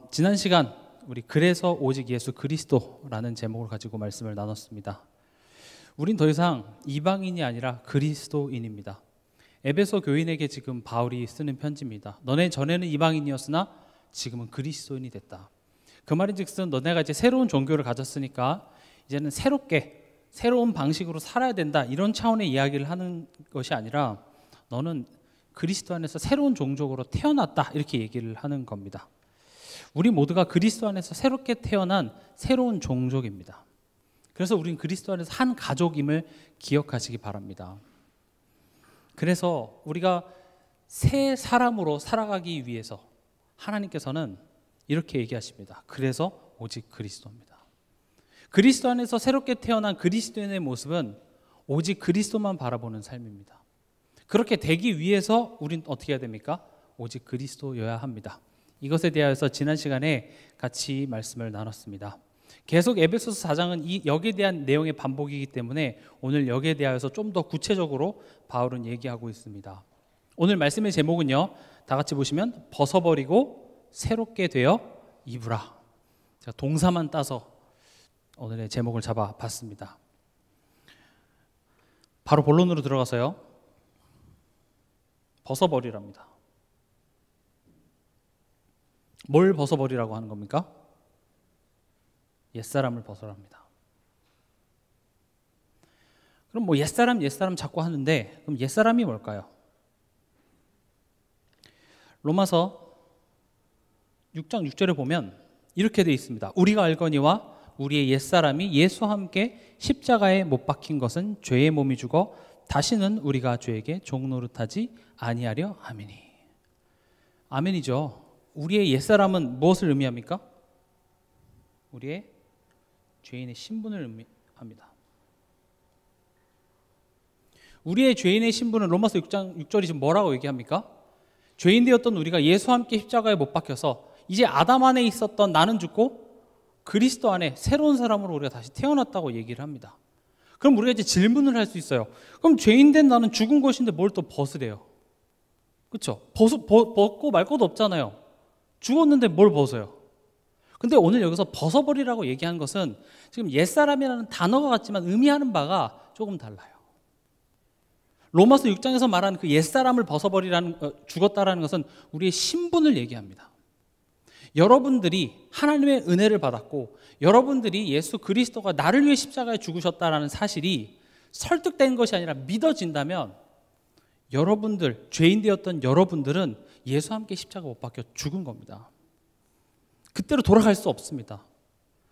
지난 시간 우리 그래서 오직 예수 그리스도라는 제목을 가지고 말씀을 나눴습니다. 우린 더 이상 이방인이 아니라 그리스도인입니다. 에베소 교인에게 지금 바울이 쓰는 편지입니다. 너네 전에는 이방인이었으나 지금은 그리스도인이 됐다. 그 말인즉슨 너네가 이제 새로운 종교를 가졌으니까 이제는 새로운 방식으로 살아야 된다, 이런 차원의 이야기를 하는 것이 아니라 너는 그리스도 안에서 새로운 종족으로 태어났다, 이렇게 얘기를 하는 겁니다. 우리 모두가 그리스도 안에서 새롭게 태어난 새로운 종족입니다. 그래서 우린 그리스도 안에서 한 가족임을 기억하시기 바랍니다. 그래서 우리가 새 사람으로 살아가기 위해서 하나님께서는 이렇게 얘기하십니다. 그래서 오직 그리스도입니다. 그리스도 안에서 새롭게 태어난 그리스도인의 모습은 오직 그리스도만 바라보는 삶입니다. 그렇게 되기 위해서 우린 어떻게 해야 됩니까? 오직 그리스도여야 합니다. 이것에 대하여서 지난 시간에 같이 말씀을 나눴습니다. 계속 에베소서 4장은 여기에 대한 내용의 반복이기 때문에 오늘 여기에 대하여서 좀 더 구체적으로 바울은 얘기하고 있습니다. 오늘 말씀의 제목은요, 다 같이 보시면 벗어버리고 새롭게 되어 입으라. 제가 동사만 따서 오늘의 제목을 잡아봤습니다. 바로 본론으로 들어가서요, 벗어버리랍니다. 뭘 벗어버리라고 하는 겁니까? 옛사람을 벗어랍니다. 그럼 뭐 옛사람 자꾸 하는데, 그럼 옛사람이 뭘까요? 로마서 6장 6절에 보면 이렇게 되어 있습니다. 우리가 알거니와 우리의 옛사람이 예수와 함께 십자가에 못 박힌 것은 죄의 몸이 죽어 다시는 우리가 죄에게 종노릇하지 아니하려. 아멘이. 아멘이죠. 우리의 옛사람은 무엇을 의미합니까? 우리의 죄인의 신분을 의미합니다. 우리의 죄인의 신분은 로마서 6장 6절이 지금 뭐라고 얘기합니까? 죄인 되었던 우리가 예수와 함께 십자가에 못 박혀서 이제 아담 안에 있었던 나는 죽고 그리스도 안에 새로운 사람으로 우리가 다시 태어났다고 얘기를 합니다. 그럼 우리가 이제 질문을 할 수 있어요. 그럼 죄인 된 나는 죽은 것인데 뭘 또 벗으래요? 그렇죠? 벗고 말 것도 없잖아요. 죽었는데 뭘 벗어요? 근데 오늘 여기서 벗어버리라고 얘기한 것은 지금 옛사람이라는 단어가 같지만 의미하는 바가 조금 달라요. 로마서 6장에서 말하는 그 옛사람을 죽었다라는 것은 우리의 신분을 얘기합니다. 여러분들이 하나님의 은혜를 받았고 여러분들이 예수 그리스도가 나를 위해 십자가에 죽으셨다라는 사실이 설득된 것이 아니라 믿어진다면 여러분들, 죄인 되었던 여러분들은 예수와 함께 십자가 못 박혀 죽은 겁니다. 그때로 돌아갈 수 없습니다.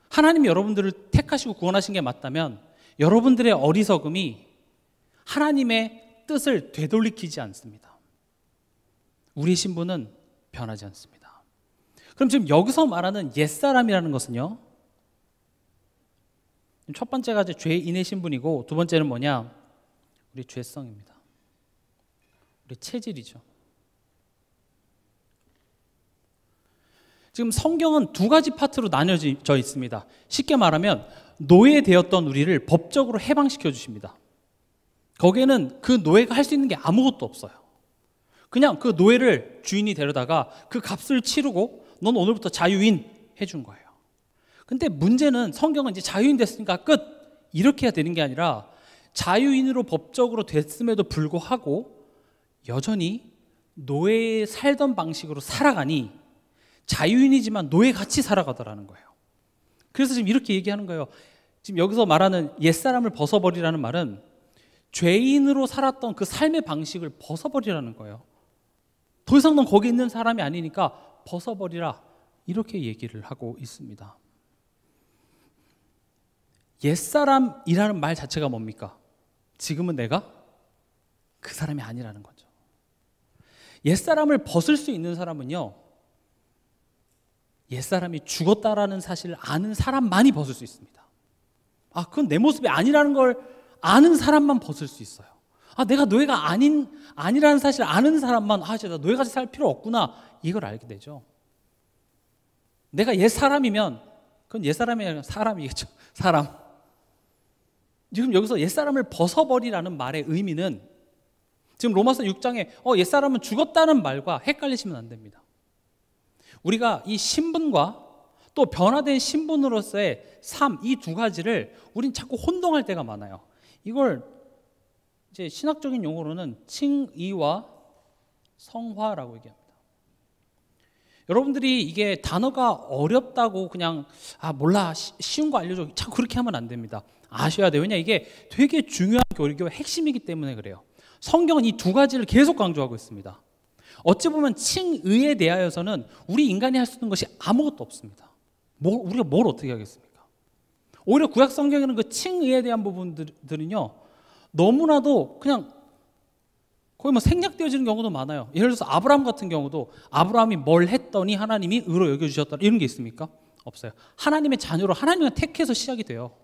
하나님이 여러분들을 택하시고 구원하신 게 맞다면 여러분들의 어리석음이 하나님의 뜻을 되돌리키지 않습니다. 우리의 신분은 변하지 않습니다. 그럼 지금 여기서 말하는 옛사람이라는 것은요, 첫 번째가 이제 죄인의 신분이고 두 번째는 뭐냐? 우리 죄성입니다. 우리 체질이죠. 지금 성경은 두 가지 파트로 나뉘어져 있습니다. 쉽게 말하면 노예되었던 우리를 법적으로 해방시켜 주십니다. 거기에는 그 노예가 할 수 있는 게 아무것도 없어요. 그냥 그 노예를 주인이 데려다가 그 값을 치르고 넌 오늘부터 자유인 해준 거예요. 근데 문제는 성경은 이제 자유인 됐으니까 끝, 이렇게 해야 되는 게 아니라 자유인으로 법적으로 됐음에도 불구하고 여전히 노예에 살던 방식으로 살아가니 자유인이지만 노예같이 살아가더라는 거예요. 그래서 지금 이렇게 얘기하는 거예요. 지금 여기서 말하는 옛사람을 벗어버리라는 말은 죄인으로 살았던 그 삶의 방식을 벗어버리라는 거예요. 더 이상 넌 거기 있는 사람이 아니니까 벗어버리라, 이렇게 얘기를 하고 있습니다. 옛사람이라는 말 자체가 뭡니까? 지금은 내가 그 사람이 아니라는 거죠. 옛사람을 벗을 수 있는 사람은요, 옛사람이 죽었다라는 사실을 아는 사람만이 벗을 수 있습니다. 그건 내 모습이 아니라는 걸 아는 사람만 벗을 수 있어요. 내가 노예가 아니라는 사실을 아는 사람만 이제 나 노예같이 살 필요 없구나, 이걸 알게 되죠. 내가 옛사람이면 그건 옛사람이 아니라 사람이겠죠. 사람. 지금 여기서 옛사람을 벗어버리라는 말의 의미는 지금 로마서 6장에 옛사람은 죽었다는 말과 헷갈리시면 안 됩니다. 우리가 이 신분과 또 변화된 신분으로서의 삶, 이 두 가지를 우린 자꾸 혼동할 때가 많아요. 이걸 이제 신학적인 용어로는 칭의와 성화라고 얘기합니다. 여러분들이 이게 단어가 어렵다고 그냥 몰라 쉬운 거 알려줘 자꾸 그렇게 하면 안 됩니다. 아셔야 돼요. 왜냐 이게 되게 중요한 교리교의 핵심이기 때문에 그래요. 성경은 이 두 가지를 계속 강조하고 있습니다. 어찌 보면 칭의에 대하여서는 우리 인간이 할 수 있는 것이 아무것도 없습니다. 우리가 뭘 어떻게 하겠습니까? 오히려 구약 성경에는 그 칭의에 대한 부분들은요 너무나도 그냥 거의 뭐 생략되어지는 경우도 많아요. 예를 들어서 아브라함 같은 경우도 아브라함이 뭘 했더니 하나님이 의로 여겨주셨다 이런 게 있습니까? 없어요. 하나님의 자녀로 하나님을 택해서 시작이 돼요.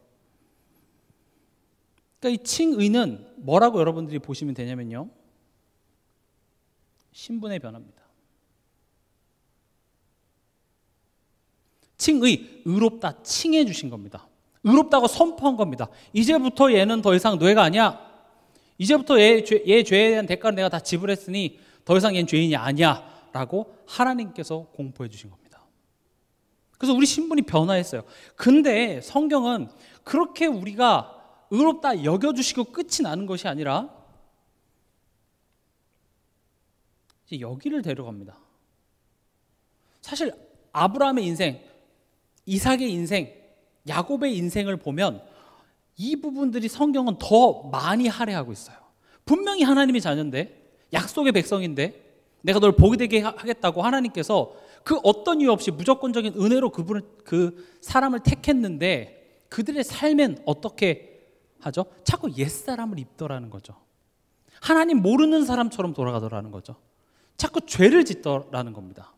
그러니까 이 칭의는 뭐라고 여러분들이 보시면 되냐면요, 신분의 변화입니다. 칭의, 의롭다 칭해 주신 겁니다. 의롭다고 선포한 겁니다. 이제부터 얘는 더 이상 노예가 아니야. 이제부터 얘 죄에 대한 대가를 내가 다 지불했으니 더 이상 얘는 죄인이 아니야 라고 하나님께서 공포해 주신 겁니다. 그래서 우리 신분이 변화했어요. 근데 성경은 그렇게 우리가 의롭다 여겨주시고 끝이 나는 것이 아니라 이제 여기를 데려갑니다. 사실 아브라함의 인생, 이삭의 인생, 야곱의 인생을 보면 이 부분들이 성경은 더 많이 할애하고 있어요. 분명히 하나님의 자녀인데, 약속의 백성인데 내가 널 복이 되게 하겠다고 하나님께서 그 어떤 이유 없이 무조건적인 은혜로 그 사람을 택했는데 그들의 삶엔 어떻게 하죠? 자꾸 옛사람을 입더라는 거죠. 하나님 모르는 사람처럼 돌아가더라는 거죠. 자꾸 죄를 짓더라는 겁니다.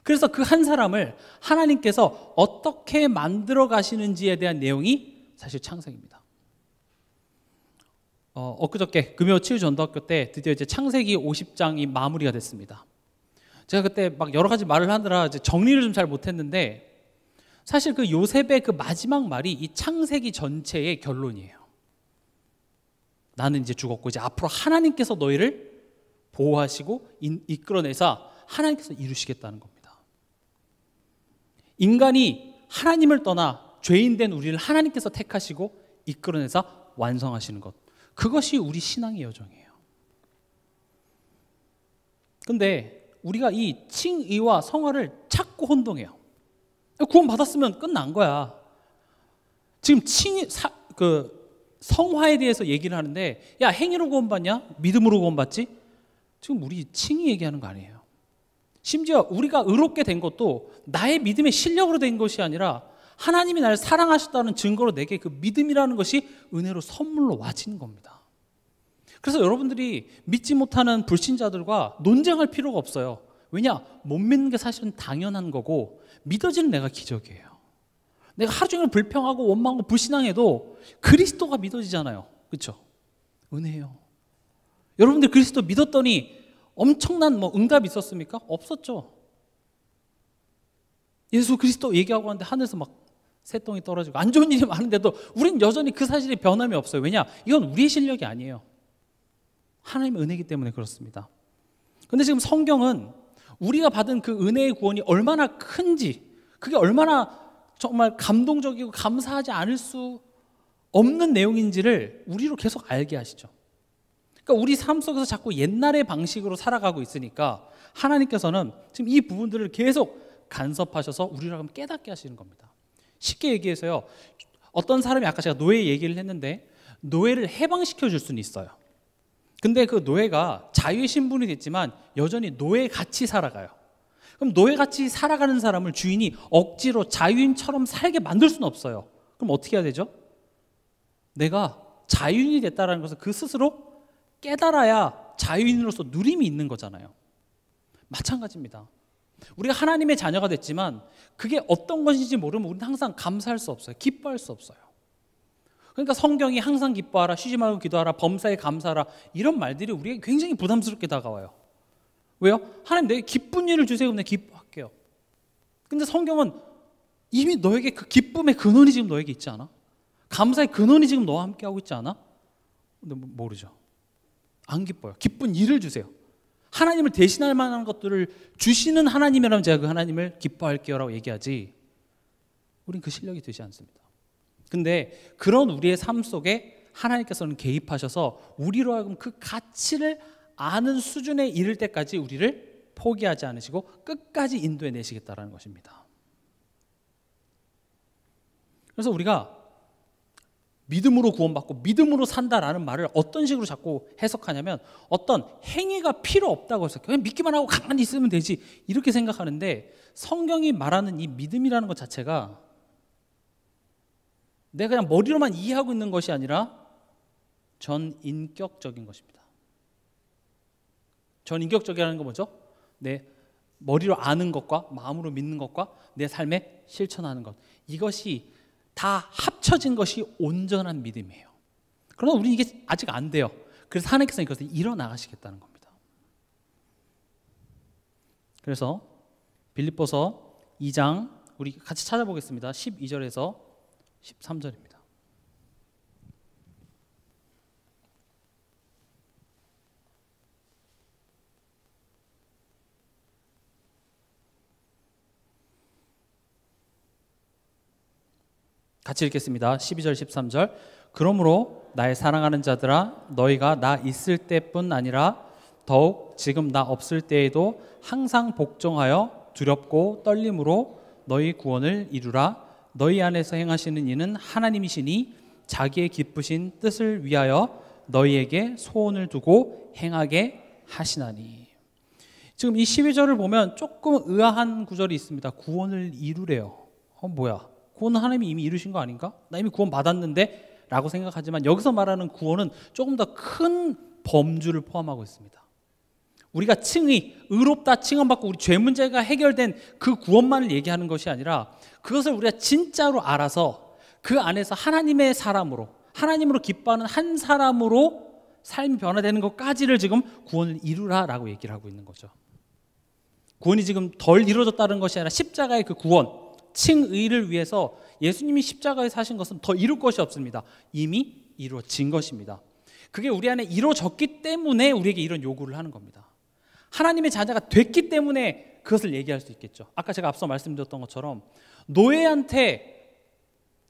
그래서 그 한 사람을 하나님께서 어떻게 만들어 가시는지에 대한 내용이 사실 창세기입니다. 엊그저께 금요 치유전도학교 때 드디어 이제 창세기 50장이 마무리가 됐습니다. 제가 그때 막 여러 가지 말을 하느라 이제 정리를 좀 잘 못했는데 사실 그 요셉의 그 마지막 말이 이 창세기 전체의 결론이에요. 나는 이제 죽었고 이제 앞으로 하나님께서 너희를 보호하시고 이끌어내서 하나님께서 이루시겠다는 겁니다. 인간이 하나님을 떠나 죄인된 우리를 하나님께서 택하시고 이끌어내서 완성하시는 것, 그것이 우리 신앙의 여정이에요. 근데 우리가 이 칭의와 성화를 자꾸 혼동해요. 구원 받았으면 끝난 거야. 지금 성화에 대해서 얘기를 하는데, 야 행위로 구원받냐? 믿음으로 구원받지? 지금 우리 칭의 얘기하는 거 아니에요. 심지어 우리가 의롭게 된 것도 나의 믿음의 실력으로 된 것이 아니라 하나님이 나를 사랑하셨다는 증거로 내게 그 믿음이라는 것이 은혜로 선물로 와진 겁니다. 그래서 여러분들이 믿지 못하는 불신자들과 논쟁할 필요가 없어요. 왜냐? 못 믿는 게 사실은 당연한 거고 믿어지는 내가 기적이에요. 내가 하루 종일 불평하고 원망하고 불신앙해도 그리스도가 믿어지잖아요. 그렇죠? 은혜예요. 여러분들 그리스도 믿었더니 엄청난 응답이 있었습니까? 없었죠. 예수 그리스도 얘기하고 하는데 하늘에서 막 새똥이 떨어지고 안 좋은 일이 많은데도 우린 여전히 그 사실에 변함이 없어요. 왜냐? 이건 우리의 실력이 아니에요. 하나님의 은혜이기 때문에 그렇습니다. 그런데 지금 성경은 우리가 받은 그 은혜의 구원이 얼마나 큰지, 그게 얼마나 정말 감동적이고 감사하지 않을 수 없는 내용인지를 우리로 계속 알게 하시죠. 그러니까 우리 삶 속에서 자꾸 옛날의 방식으로 살아가고 있으니까 하나님께서는 지금 이 부분들을 계속 간섭하셔서 우리를 깨닫게 하시는 겁니다. 쉽게 얘기해서요, 어떤 사람이 아까 제가 노예 얘기를 했는데 노예를 해방시켜 줄 수는 있어요. 근데 그 노예가 자유의 신분이 됐지만 여전히 노예같이 살아가요. 그럼 노예같이 살아가는 사람을 주인이 억지로 자유인처럼 살게 만들 수는 없어요. 그럼 어떻게 해야 되죠? 내가 자유인이 됐다는 것을 그 스스로 깨달아야 자유인으로서 누림이 있는 거잖아요. 마찬가지입니다. 우리가 하나님의 자녀가 됐지만 그게 어떤 것인지 모르면 우리는 항상 감사할 수 없어요. 기뻐할 수 없어요. 그러니까 성경이 항상 기뻐하라, 쉬지 말고 기도하라, 범사에 감사하라, 이런 말들이 우리에게 굉장히 부담스럽게 다가와요. 왜요? 하나님 내게 기쁜 일을 주세요. 그럼 내가 기뻐할게요. 근데 성경은 이미 너에게 그 기쁨의 근원이 지금 너에게 있지 않아? 감사의 근원이 지금 너와 함께하고 있지 않아? 근데 모르죠. 안 기뻐요. 기쁜 일을 주세요. 하나님을 대신할 만한 것들을 주시는 하나님이라면 제가 그 하나님을 기뻐할게요 라고 얘기하지, 우린 그 실력이 되지 않습니다. 근데 그런 우리의 삶 속에 하나님께서는 개입하셔서 우리로 하여금 그 가치를 아는 수준에 이를 때까지 우리를 포기하지 않으시고 끝까지 인도해 내시겠다라는 것입니다. 그래서 우리가 믿음으로 구원받고 믿음으로 산다라는 말을 어떤 식으로 자꾸 해석하냐면, 어떤 행위가 필요 없다고 해서 그냥 믿기만 하고 가만히 있으면 되지 이렇게 생각하는데, 성경이 말하는 이 믿음이라는 것 자체가 내가 그냥 머리로만 이해하고 있는 것이 아니라 전인격적인 것입니다. 전인격적이라는 건 뭐죠? 내 머리로 아는 것과 마음으로 믿는 것과 내 삶에 실천하는 것, 이것이 다 합쳐진 것이 온전한 믿음이에요. 그러나 우리는 이게 아직 안 돼요. 그래서 하나님께서 이것을 이뤄나가시겠다는 겁니다. 그래서 빌립보서 2장 우리 같이 찾아보겠습니다. 12절에서 13절입니다. 같이 읽겠습니다. 12절 13절. 그러므로 나의 사랑하는 자들아, 너희가 나 있을 때뿐 아니라 더욱 지금 나 없을 때에도 항상 복종하여 두렵고 떨림으로 너희 구원을 이루라. 너희 안에서 행하시는 이는 하나님이시니 자기의 기쁘신 뜻을 위하여 너희에게 소원을 두고 행하게 하시나니. 지금 이 12절을 보면 조금 의아한 구절이 있습니다. 구원을 이루래요. 뭐야? 구원은 하나님이 이미 이루신 거 아닌가? 나 이미 구원 받았는데? 라고 생각하지만 여기서 말하는 구원은 조금 더 큰 범주를 포함하고 있습니다. 우리가 의롭다 칭함받고 우리 죄 문제가 해결된 그 구원만을 얘기하는 것이 아니라, 그것을 우리가 진짜로 알아서 그 안에서 하나님의 사람으로, 하나님으로 기뻐하는 한 사람으로 삶이 변화되는 것까지를 지금 구원을 이루라라고 얘기를 하고 있는 거죠. 구원이 지금 덜 이루어졌다는 것이 아니라 십자가의 그 구원, 칭의를 위해서 예수님이 십자가에 사신 것은 더 이룰 것이 없습니다. 이미 이루어진 것입니다. 그게 우리 안에 이루어졌기 때문에 우리에게 이런 요구를 하는 겁니다. 하나님의 자녀가 됐기 때문에 그것을 얘기할 수 있겠죠. 아까 제가 앞서 말씀드렸던 것처럼 노예한테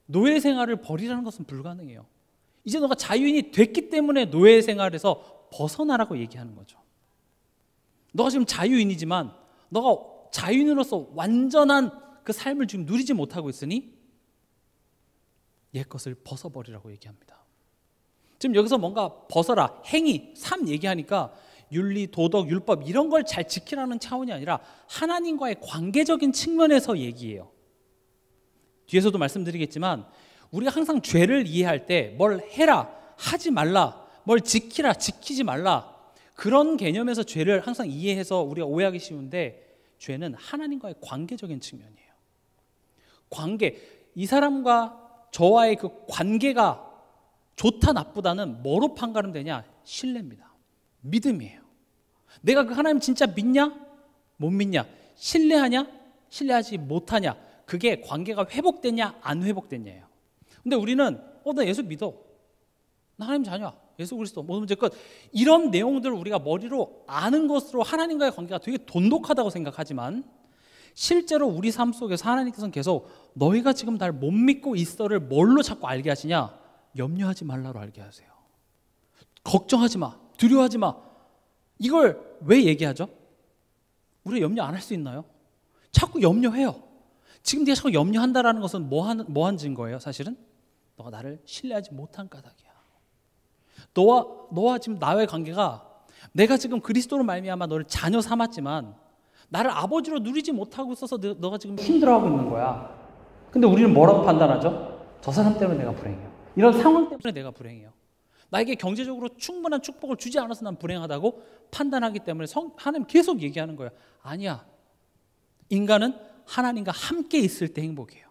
노예 생활을 버리라는 것은 불가능해요. 이제 너가 자유인이 됐기 때문에 노예 생활에서 벗어나라고 얘기하는 거죠. 너가 지금 자유인이지만 너가 자유인으로서 완전한 그 삶을 지금 누리지 못하고 있으니 옛 것을 벗어버리라고 얘기합니다. 지금 여기서 뭔가 벗어라, 행위, 삶 얘기하니까 윤리, 도덕, 율법 이런 걸 잘 지키라는 차원이 아니라 하나님과의 관계적인 측면에서 얘기해요. 뒤에서도 말씀드리겠지만 우리가 항상 죄를 이해할 때 뭘 해라, 하지 말라, 뭘 지키라, 지키지 말라, 그런 개념에서 죄를 항상 이해해서 우리가 오해하기 쉬운데, 죄는 하나님과의 관계적인 측면이에요. 관계, 이 사람과 저와의 그 관계가 좋다 나쁘다는 뭐로 판가름되냐? 신뢰입니다. 믿음이에요. 내가 그 하나님 진짜 믿냐? 못 믿냐? 신뢰하냐? 신뢰하지 못하냐? 그게 관계가 회복됐냐? 안 회복됐냐예요. 근데 우리는 나 예수 믿어, 나 하나님 자녀야, 예수 그리스도, 모든 문제 끝, 이런 내용들을 우리가 머리로 아는 것으로 하나님과의 관계가 되게 돈독하다고 생각하지만, 실제로 우리 삶 속에서 하나님께서는 계속 너희가 지금 날 못 믿고 있어를 뭘로 자꾸 알게 하시냐? 염려하지 말라로 알게 하세요. 걱정하지 마, 두려워하지 마. 이걸 왜 얘기하죠? 우리가 염려 안 할 수 있나요? 자꾸 염려해요. 지금 네가 자꾸 염려한다라는 것은 뭐 한 증거예요? 사실은 너가 나를 신뢰하지 못한 까닭이야. 너와 지금 나의 관계가, 내가 지금 그리스도로 말미암아 너를 자녀 삼았지만 나를 아버지로 누리지 못하고 있어서 너가 지금 힘들어하고 있는 거야. 근데 우리는 뭐라고 판단하죠? 저 사람 때문에 내가 불행해요. 이런 상황 때문에 내가 불행해요. 나에게 경제적으로 충분한 축복을 주지 않아서 난 불행하다고 판단하기 때문에 하나님 계속 얘기하는 거예요. 아니야. 인간은 하나님과 함께 있을 때 행복해요.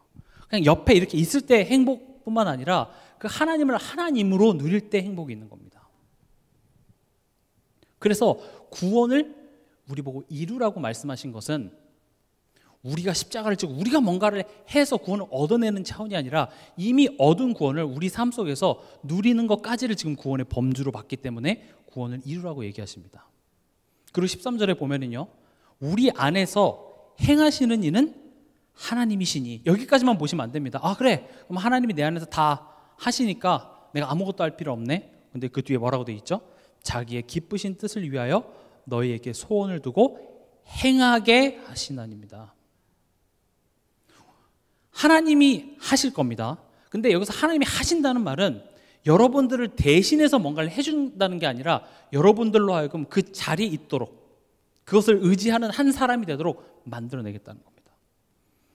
그냥 옆에 이렇게 있을 때 행복뿐만 아니라 그 하나님을 하나님으로 누릴 때 행복이 있는 겁니다. 그래서 구원을 우리 보고 이루라고 말씀하신 것은 우리가 십자가를 지고 우리가 뭔가를 해서 구원을 얻어내는 차원이 아니라 이미 얻은 구원을 우리 삶 속에서 누리는 것까지를 지금 구원의 범주로 봤기 때문에 구원을 이루라고 얘기하십니다. 그리고 13절에 보면은요, 우리 안에서 행하시는 이는 하나님이시니. 여기까지만 보시면 안 됩니다. 아, 그래, 그럼 하나님이 내 안에서 다 하시니까 내가 아무것도 할 필요 없네. 근데 그 뒤에 뭐라고 돼 있죠? 자기의 기쁘신 뜻을 위하여 너희에게 소원을 두고 행하게 하시나니입니다. 하나님이 하실 겁니다. 근데 여기서 하나님이 하신다는 말은 여러분들을 대신해서 뭔가를 해준다는 게 아니라 여러분들로 하여금 그 자리에 있도록, 그것을 의지하는 한 사람이 되도록 만들어내겠다는 겁니다.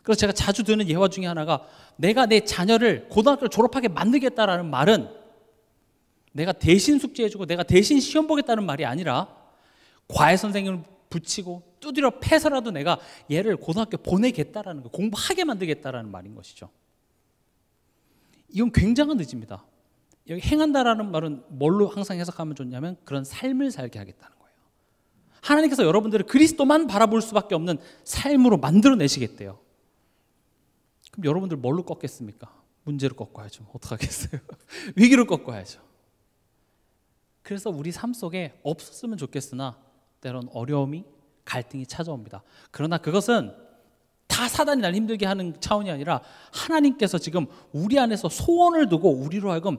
그래서 제가 자주 드는 예화 중에 하나가, 내가 내 자녀를 고등학교를 졸업하게 만들겠다라는 말은 내가 대신 숙제해주고 내가 대신 시험 보겠다는 말이 아니라 과외 선생님을 붙이고 두드려 패서라도 내가 얘를 고등학교 보내겠다라는 거, 공부하게 만들겠다라는 말인 것이죠. 이건 굉장한 의지입니다. 여기 행한다라는 말은 뭘로 항상 해석하면 좋냐면 그런 삶을 살게 하겠다는 거예요. 하나님께서 여러분들을 그리스도만 바라볼 수밖에 없는 삶으로 만들어내시겠대요. 그럼 여러분들 뭘로 꺾겠습니까? 문제로 꺾어야죠. 어떡하겠어요? 위기로 꺾어야죠. 그래서 우리 삶 속에 없었으면 좋겠으나 때론 어려움이, 갈등이 찾아옵니다. 그러나 그것은 다 사단이 날 힘들게 하는 차원이 아니라 하나님께서 지금 우리 안에서 소원을 두고 우리로 하여금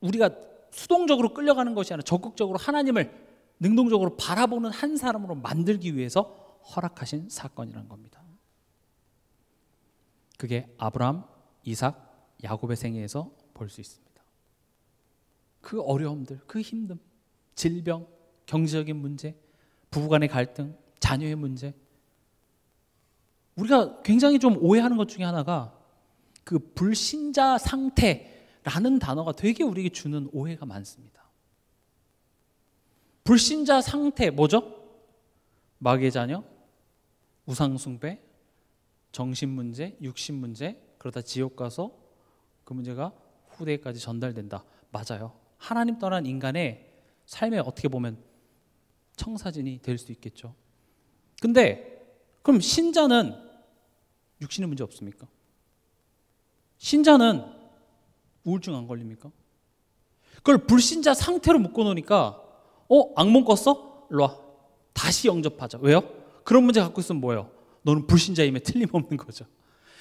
우리가 수동적으로 끌려가는 것이 아니라 적극적으로 하나님을 능동적으로 바라보는 한 사람으로 만들기 위해서 허락하신 사건이란 겁니다. 그게 아브라함, 이삭, 야곱의 생애에서 볼 수 있습니다. 그 어려움들, 그 힘듦, 질병, 경제적인 문제, 부부간의 갈등, 자녀의 문제, 우리가 굉장히 좀 오해하는 것 중에 하나가 그 불신자 상태라는 단어가 되게 우리에게 주는 오해가 많습니다. 불신자 상태 뭐죠? 마귀의 자녀, 우상 숭배, 정신 문제, 육신 문제, 그러다 지옥 가서 그 문제가 후대까지 전달된다. 맞아요. 하나님 떠난 인간의 삶에 어떻게 보면 청사진이 될 수 있겠죠. 근데 그럼 신자는 육신의 문제 없습니까? 신자는 우울증 안 걸립니까? 그걸 불신자 상태로 묶어놓으니까 악몽 꿨어? 일로 와. 다시 영접하자. 왜요? 그런 문제 갖고 있으면 뭐예요? 너는 불신자임에 틀림없는 거죠.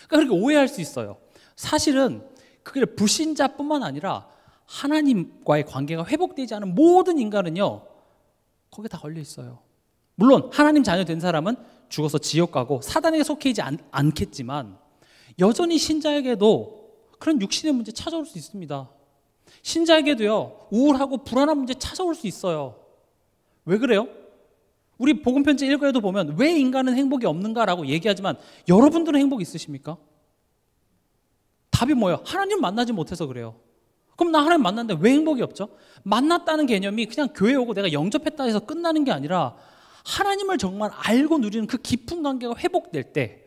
그러니까 그렇게 오해할 수 있어요. 사실은 그게 불신자뿐만 아니라 하나님과의 관계가 회복되지 않은 모든 인간은요, 거기에 다 걸려 있어요. 물론 하나님 자녀 된 사람은 죽어서 지옥 가고 사단에게 속해 있지 않겠지만 여전히 신자에게도 그런 육신의 문제 찾아올 수 있습니다. 신자에게도요, 우울하고 불안한 문제 찾아올 수 있어요. 왜 그래요? 우리 복음 편지 1과에도 보면 왜 인간은 행복이 없는가라고 얘기하지만 여러분들은 행복 있으십니까? 답이 뭐예요? 하나님 만나지 못해서 그래요. 그럼 나 하나님 만났는데 왜 행복이 없죠? 만났다는 개념이 그냥 교회 오고 내가 영접했다 해서 끝나는 게 아니라 하나님을 정말 알고 누리는 그 깊은 관계가 회복될 때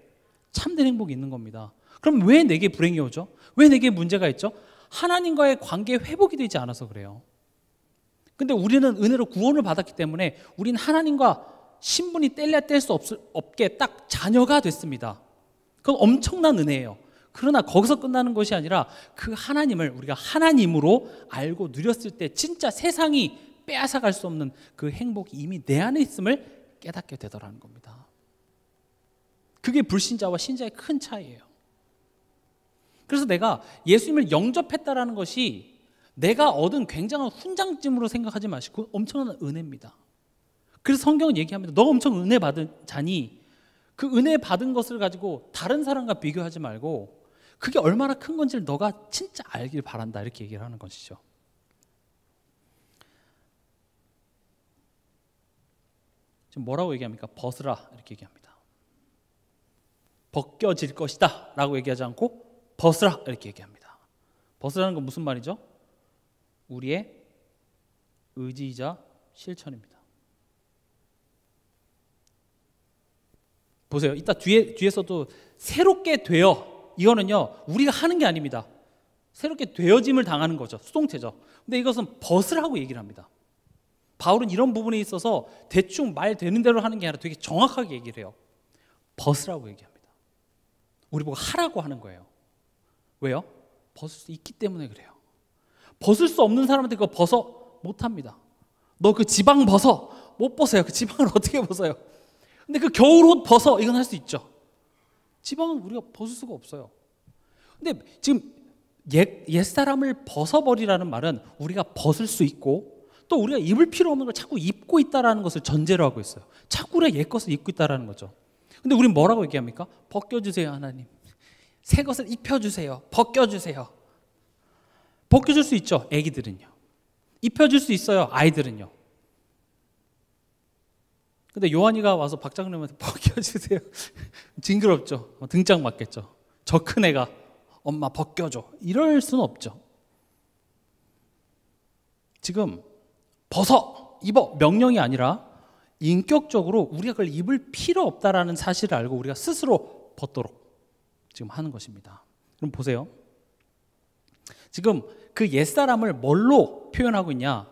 참된 행복이 있는 겁니다. 그럼 왜 내게 불행이 오죠? 왜 내게 문제가 있죠? 하나님과의 관계 회복이 되지 않아서 그래요. 근데 우리는 은혜로 구원을 받았기 때문에 우리는 하나님과 신분이 뗄래야 뗄 수 없게 딱 자녀가 됐습니다. 그건 엄청난 은혜예요. 그러나 거기서 끝나는 것이 아니라 그 하나님을 우리가 하나님으로 알고 누렸을 때 진짜 세상이 빼앗아갈 수 없는 그 행복이 이미 내 안에 있음을 깨닫게 되더라는 겁니다. 그게 불신자와 신자의 큰 차이예요. 그래서 내가 예수님을 영접했다라는 것이 내가 얻은 굉장한 훈장쯤으로 생각하지 마시고 엄청난 은혜입니다. 그래서 성경은 얘기합니다. 너 엄청 은혜 받은 자니 그 은혜 받은 것을 가지고 다른 사람과 비교하지 말고 그게 얼마나 큰 건지를 너가 진짜 알길 바란다, 이렇게 얘기를 하는 것이죠. 지금 뭐라고 얘기합니까? 벗으라, 이렇게 얘기합니다. 벗겨질 것이다 라고 얘기하지 않고 벗으라, 이렇게 얘기합니다. 벗으라는 건 무슨 말이죠? 우리의 의지이자 실천입니다. 보세요. 이따 뒤에서도 새롭게 되어, 이거는요 우리가 하는 게 아닙니다. 새롭게 되어짐을 당하는 거죠. 수동태죠. 근데 이것은 벗으라고 얘기를 합니다. 바울은 이런 부분에 있어서 대충 말 되는 대로 하는 게 아니라 되게 정확하게 얘기를 해요. 벗으라고 얘기합니다. 우리 보고 하라고 하는 거예요. 왜요? 벗을 수 있기 때문에 그래요. 벗을 수 없는 사람한테 그거 벗어 못합니다. 너 그 지방 벗어. 못 벗어요. 그 지방을 어떻게 벗어요? 근데 그 겨울옷 벗어 이건 할 수 있죠. 지방은 우리가 벗을 수가 없어요. 근데 지금 옛사람을 벗어버리라는 말은 우리가 벗을 수 있고 또 우리가 입을 필요 없는 걸 자꾸 입고 있다라는 것을 전제로 하고 있어요. 자꾸 우리가 옛 것을 입고 있다라는 거죠. 근데 우리는 뭐라고 얘기합니까? 벗겨주세요 하나님. 새 것을 입혀주세요. 벗겨주세요. 벗겨줄 수 있죠. 애기들은요. 입혀줄 수 있어요. 아이들은요. 근데 요한이가 와서 박장님한테 벗겨주세요. 징그럽죠. 등짝 맞겠죠. 저 큰 애가 엄마 벗겨줘. 이럴 수는 없죠. 지금 벗어, 입어 명령이 아니라 인격적으로 우리가 그걸 입을 필요 없다라는 사실을 알고 우리가 스스로 벗도록 지금 하는 것입니다. 그럼 보세요. 지금 그 옛사람을 뭘로 표현하고 있냐?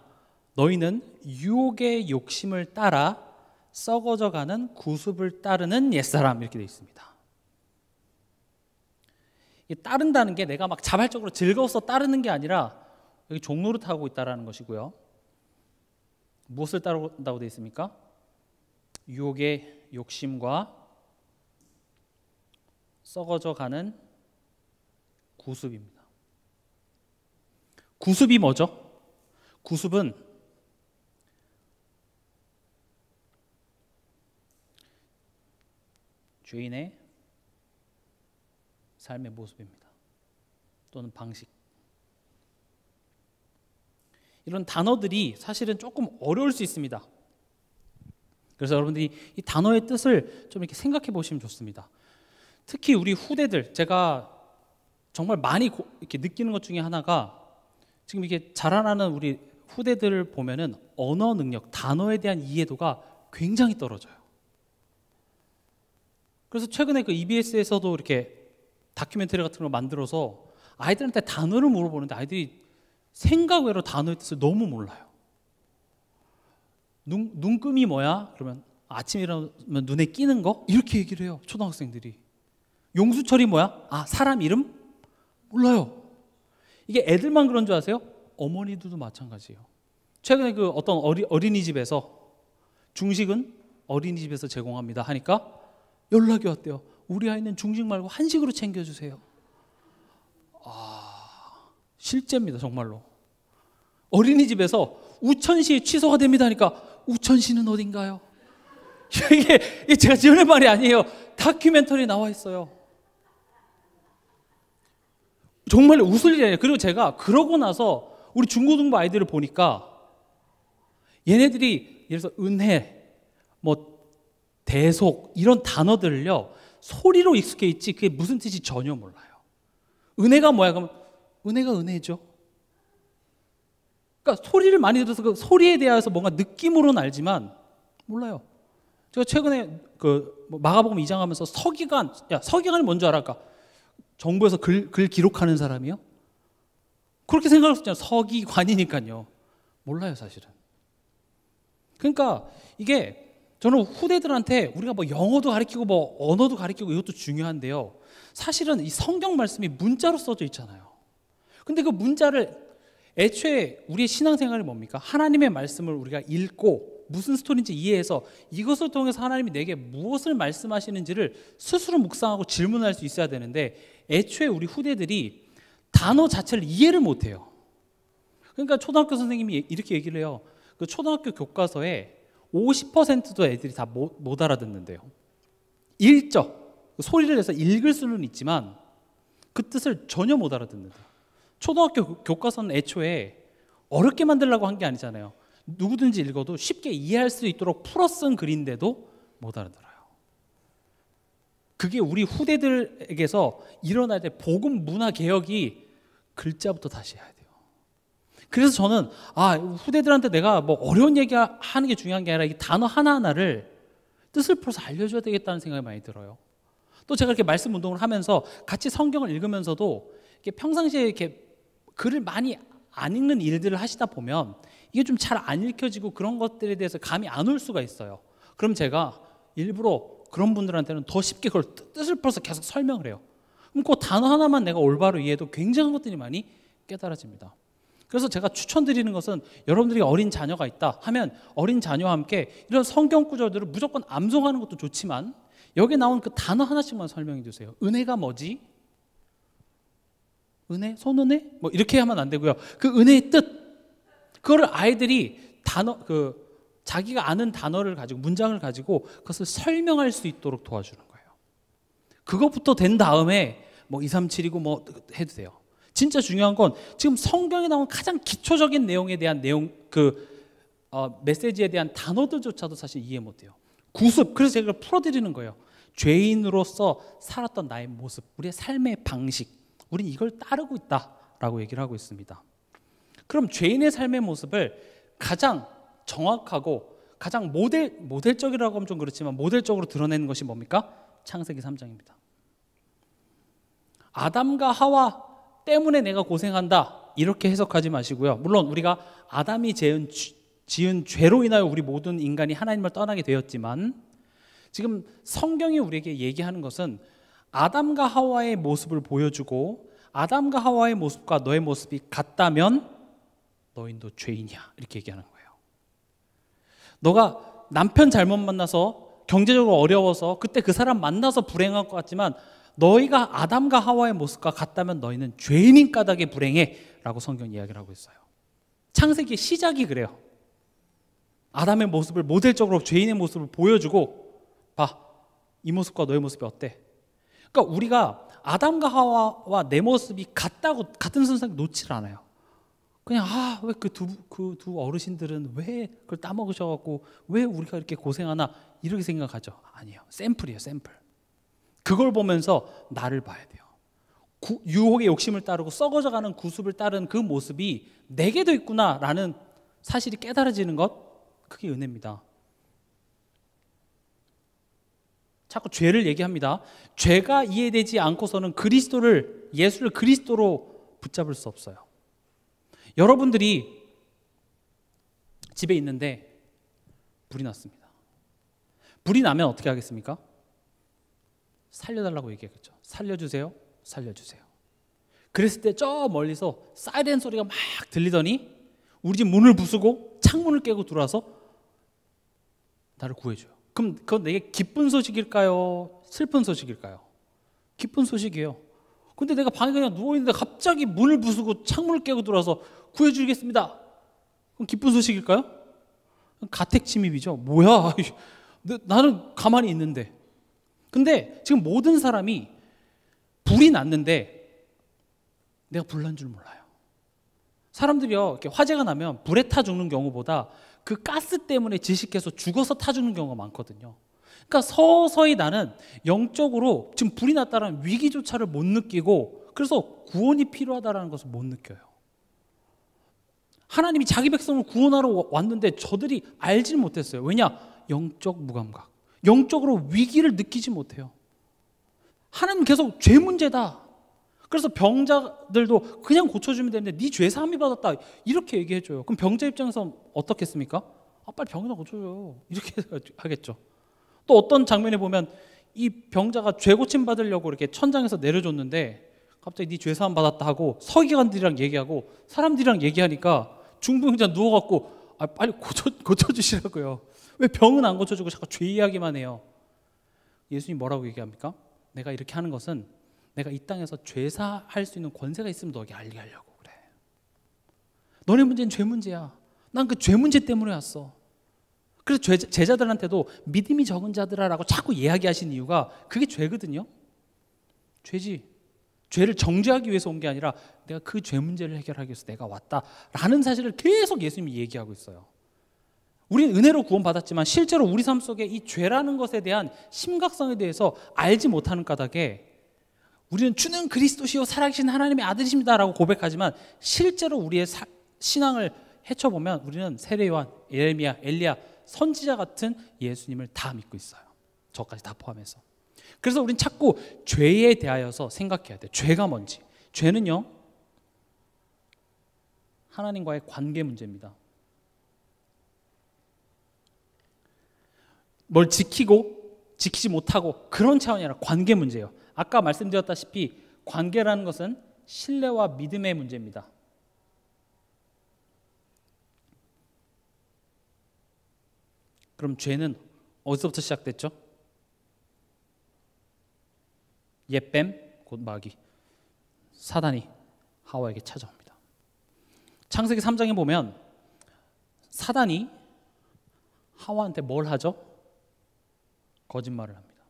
너희는 유혹의 욕심을 따라 썩어져가는 구습을 따르는 옛사람 이렇게 되어 있습니다. 따른다는 게 내가 막 자발적으로 즐거워서 따르는 게 아니라 여기 종노릇하고 있다는 것이고요. 무엇을 따른다고 되어 있습니까? 유혹의 욕심과 썩어져가는 구습입니다. 구습이 뭐죠? 구습은 죄인의 삶의 모습입니다. 또는 방식. 이런 단어들이 사실은 조금 어려울 수 있습니다. 그래서 여러분들이 이 단어의 뜻을 좀 이렇게 생각해 보시면 좋습니다. 특히 우리 후대들, 제가 정말 많이 이렇게 느끼는 것 중에 하나가 지금 이렇게 자라나는 우리 후대들을 보면은 언어 능력, 단어에 대한 이해도가 굉장히 떨어져요. 그래서 최근에 그 EBS에서도 이렇게 다큐멘터리 같은 걸 만들어서 아이들한테 단어를 물어보는데 아이들이 생각 외로 단어의 뜻을 너무 몰라요. 눈금이 뭐야? 그러면 아침에 일어나면 눈에 끼는 거? 이렇게 얘기를 해요. 초등학생들이. 용수철이 뭐야? 아, 사람 이름? 몰라요. 이게 애들만 그런 줄 아세요? 어머니들도 마찬가지예요. 최근에 그 어떤 어린이집에서 중식은 어린이집에서 제공합니다 하니까 연락이 왔대요. 우리 아이는 중식 말고 한식으로 챙겨주세요. 실제입니다. 정말로. 어린이집에서 우천시 취소가 됩니다 하니까 우천시는 어딘가요? 이게 제가 지어낸 말이 아니에요. 다큐멘터리에 나와 있어요. 정말 웃을 일이 아니에요. 그리고 제가 그러고 나서 우리 중고등부 아이들을 보니까 얘네들이 예를 들어서 은혜, 뭐 대속 이런 단어들을요 소리로 익숙해 있지 그게 무슨 뜻이 전혀 몰라요. 은혜가 뭐야? 그러면 은혜가 은혜죠. 그러니까 소리를 많이 들어서 그 소리에 대해서 뭔가 느낌으로는 알지만 몰라요. 제가 최근에 그 마가복음 2장 하면서 서기관, 서기관이 뭔지 알아? 그러니까 정부에서 글 기록하는 사람이요? 그렇게 생각할 수 있잖아요. 서기관이니까요. 몰라요, 사실은. 그러니까 이게 저는 후대들한테 우리가 뭐 영어도 가르치고 뭐 언어도 가르치고 이것도 중요한데요. 사실은 이 성경 말씀이 문자로 써져 있잖아요. 근데 그 문자를 애초에 우리의 신앙생활이 뭡니까? 하나님의 말씀을 우리가 읽고 무슨 스토리인지 이해해서 이것을 통해서 하나님이 내게 무엇을 말씀하시는지를 스스로 묵상하고 질문할 수 있어야 되는데 애초에 우리 후대들이 단어 자체를 이해를 못해요. 그러니까 초등학교 선생님이 이렇게 얘기를 해요. 그 초등학교 교과서에 50%도 애들이 다 못 알아듣는데요. 소리를 내서 읽을 수는 있지만 그 뜻을 전혀 못 알아듣는데요. 초등학교 교과서는 애초에 어렵게 만들려고 한 게 아니잖아요. 누구든지 읽어도 쉽게 이해할 수 있도록 풀어 쓴 글인데도 못 알아들어요. 그게 우리 후대들에게서 일어날 때 복음 문화 개혁이 글자부터 다시 해야 돼요. 그래서 저는 후대들한테 내가 뭐 어려운 얘기 하는 게 중요한 게 아니라 이 단어 하나하나를 뜻을 풀어서 알려줘야 되겠다는 생각이 많이 들어요. 또 제가 이렇게 말씀 운동을 하면서 같이 성경을 읽으면서도 이렇게 평상시에 이렇게 글을 많이 안 읽는 일들을 하시다 보면 이게 좀 잘 안 읽혀지고 그런 것들에 대해서 감이 안 올 수가 있어요. 그럼 제가 일부러 그런 분들한테는 더 쉽게 그걸 뜻을 풀어서 계속 설명을 해요. 그럼 그 단어 하나만 내가 올바로 이해해도 굉장한 것들이 많이 깨달아집니다. 그래서 제가 추천드리는 것은 여러분들이 어린 자녀가 있다 하면 어린 자녀와 함께 이런 성경 구절들을 무조건 암송하는 것도 좋지만 여기에 나온 그 단어 하나씩만 설명해 주세요. 은혜가 뭐지? 은혜? 손은혜? 뭐 이렇게 하면 안 되고요. 그 은혜의 뜻, 그거를 아이들이 자기가 아는 단어를 가지고 문장을 가지고 그것을 설명할 수 있도록 도와주는 거예요. 그것부터 된 다음에 뭐 2, 3, 7이고 뭐 해도 돼요. 진짜 중요한 건 지금 성경에 나온 가장 기초적인 내용에 대한 메시지에 대한 단어들조차도 사실 이해 못해요. 구습, 그래서 제가 풀어드리는 거예요. 죄인으로서 살았던 나의 모습, 우리의 삶의 방식, 우린 이걸 따르고 있다라고 얘기를 하고 있습니다. 그럼 죄인의 삶의 모습을 가장 정확하고 가장 모델적이라고 하면 좀 그렇지만 모델적으로 드러내는 것이 뭡니까? 창세기 3장입니다. 아담과 하와 때문에 내가 고생한다 이렇게 해석하지 마시고요. 물론 우리가 아담이 지은 죄로 인하여 우리 모든 인간이 하나님을 떠나게 되었지만 지금 성경이 우리에게 얘기하는 것은 아담과 하와의 모습을 보여주고 아담과 하와의 모습과 너의 모습이 같다면 너희도 죄인이야 이렇게 얘기하는 거예요. 너가 남편 잘못 만나서 경제적으로 어려워서 그때 그 사람 만나서 불행할 것 같지만 너희가 아담과 하와의 모습과 같다면 너희는 죄인인 까닭에 불행해 라고 성경이 이야기를 하고 있어요. 창세기의 시작이 그래요. 아담의 모습을 모델적으로 죄인의 모습을 보여주고 봐, 이 모습과 너의 모습이 어때? 그러니까 우리가 아담과 하와와 내 모습이 같은 선상에 놓질 않아요. 그냥 왜 그 두 어르신들은 왜 그걸 따먹으셔갖고 왜 우리가 이렇게 고생하나 이렇게 생각하죠. 아니에요. 샘플이에요. 샘플. 그걸 보면서 나를 봐야 돼요. 유혹의 욕심을 따르고 썩어져가는 구습을 따른 그 모습이 내게도 있구나라는 사실이 깨달아지는 것, 그게 은혜입니다. 자꾸 죄를 얘기합니다. 죄가 이해되지 않고서는 예수를 그리스도로 붙잡을 수 없어요. 여러분들이 집에 있는데 불이 났습니다. 불이 나면 어떻게 하겠습니까? 살려달라고 얘기하겠죠. 살려주세요. 살려주세요. 그랬을 때 저 멀리서 사이렌 소리가 막 들리더니 우리 집 문을 부수고 창문을 깨고 들어와서 나를 구해줘요. 그럼 그건 내게 기쁜 소식일까요? 슬픈 소식일까요? 기쁜 소식이에요. 근데 내가 방에 그냥 누워있는데 갑자기 문을 부수고 창문을 깨고 들어와서 구해주겠습니다. 그럼 기쁜 소식일까요? 가택 침입이죠. 뭐야? 나는 가만히 있는데. 근데 지금 모든 사람이 불이 났는데 내가 불난 줄 몰라요. 사람들이요, 이렇게 화재가 나면 불에 타 죽는 경우보다 그 가스 때문에 질식해서 죽어서 타 죽는 경우가 많거든요. 그러니까 서서히 나는 영적으로 지금 불이 났다는 위기조차를 못 느끼고 그래서 구원이 필요하다는 것을 못 느껴요. 하나님이 자기 백성을 구원하러 왔는데 저들이 알지 못했어요. 왜냐? 영적 무감각. 영적으로 위기를 느끼지 못해요. 하나님 계속 죄 문제다. 그래서 병자들도 그냥 고쳐주면 되는데 네 죄 사함이 받았다 이렇게 얘기해줘요. 그럼 병자 입장에서 어떻겠습니까? 빨리 병이나 고쳐줘요. 이렇게 하겠죠. 또 어떤 장면에 보면 이 병자가 죄 고침 받으려고 이렇게 천장에서 내려줬는데 갑자기 네 죄 사함 받았다 하고 서기관들이랑 얘기하고 사람들이랑 얘기하니까 중풍자 누워갖고 빨리 고쳐주시라고요. 왜 병은 안 고쳐주고 자꾸 죄 이야기만 해요? 예수님 뭐라고 얘기합니까? 내가 이렇게 하는 것은 내가 이 땅에서 죄사할 수 있는 권세가 있으면 너에게 알게 하려고 그래. 너네 문제는 죄 문제야. 난 그 죄 문제 때문에 왔어. 그래서 제자들한테도 믿음이 적은 자들아라고 자꾸 이야기하신 이유가 그게 죄거든요. 죄지. 죄를 정죄하기 위해서 온 게 아니라 내가 그 죄 문제를 해결하기 위해서 내가 왔다라는 사실을 계속 예수님이 얘기하고 있어요. 우리는 은혜로 구원받았지만 실제로 우리 삶 속에 이 죄라는 것에 대한 심각성에 대해서 알지 못하는 까닭에 우리는 주는 그리스도시요 살아계신 하나님의 아들이십니다라고 고백하지만 실제로 우리의 신앙을 헤쳐보면 우리는 세례요한, 예레미야, 엘리야 선지자 같은 예수님을 다 믿고 있어요. 저까지 다 포함해서. 그래서 우리는 자꾸 죄에 대하여서 생각해야 돼요. 죄가 뭔지. 죄는요, 하나님과의 관계 문제입니다. 뭘 지키지 못하고 그런 차원이 아니라 관계 문제예요. 아까 말씀드렸다시피 관계라는 것은 신뢰와 믿음의 문제입니다. 그럼 죄는 어디서부터 시작됐죠? 옛뱀 곧 마귀, 사단이 하와에게 찾아옵니다. 창세기 3장에 보면 사단이 하와한테 뭘 하죠? 거짓말을 합니다.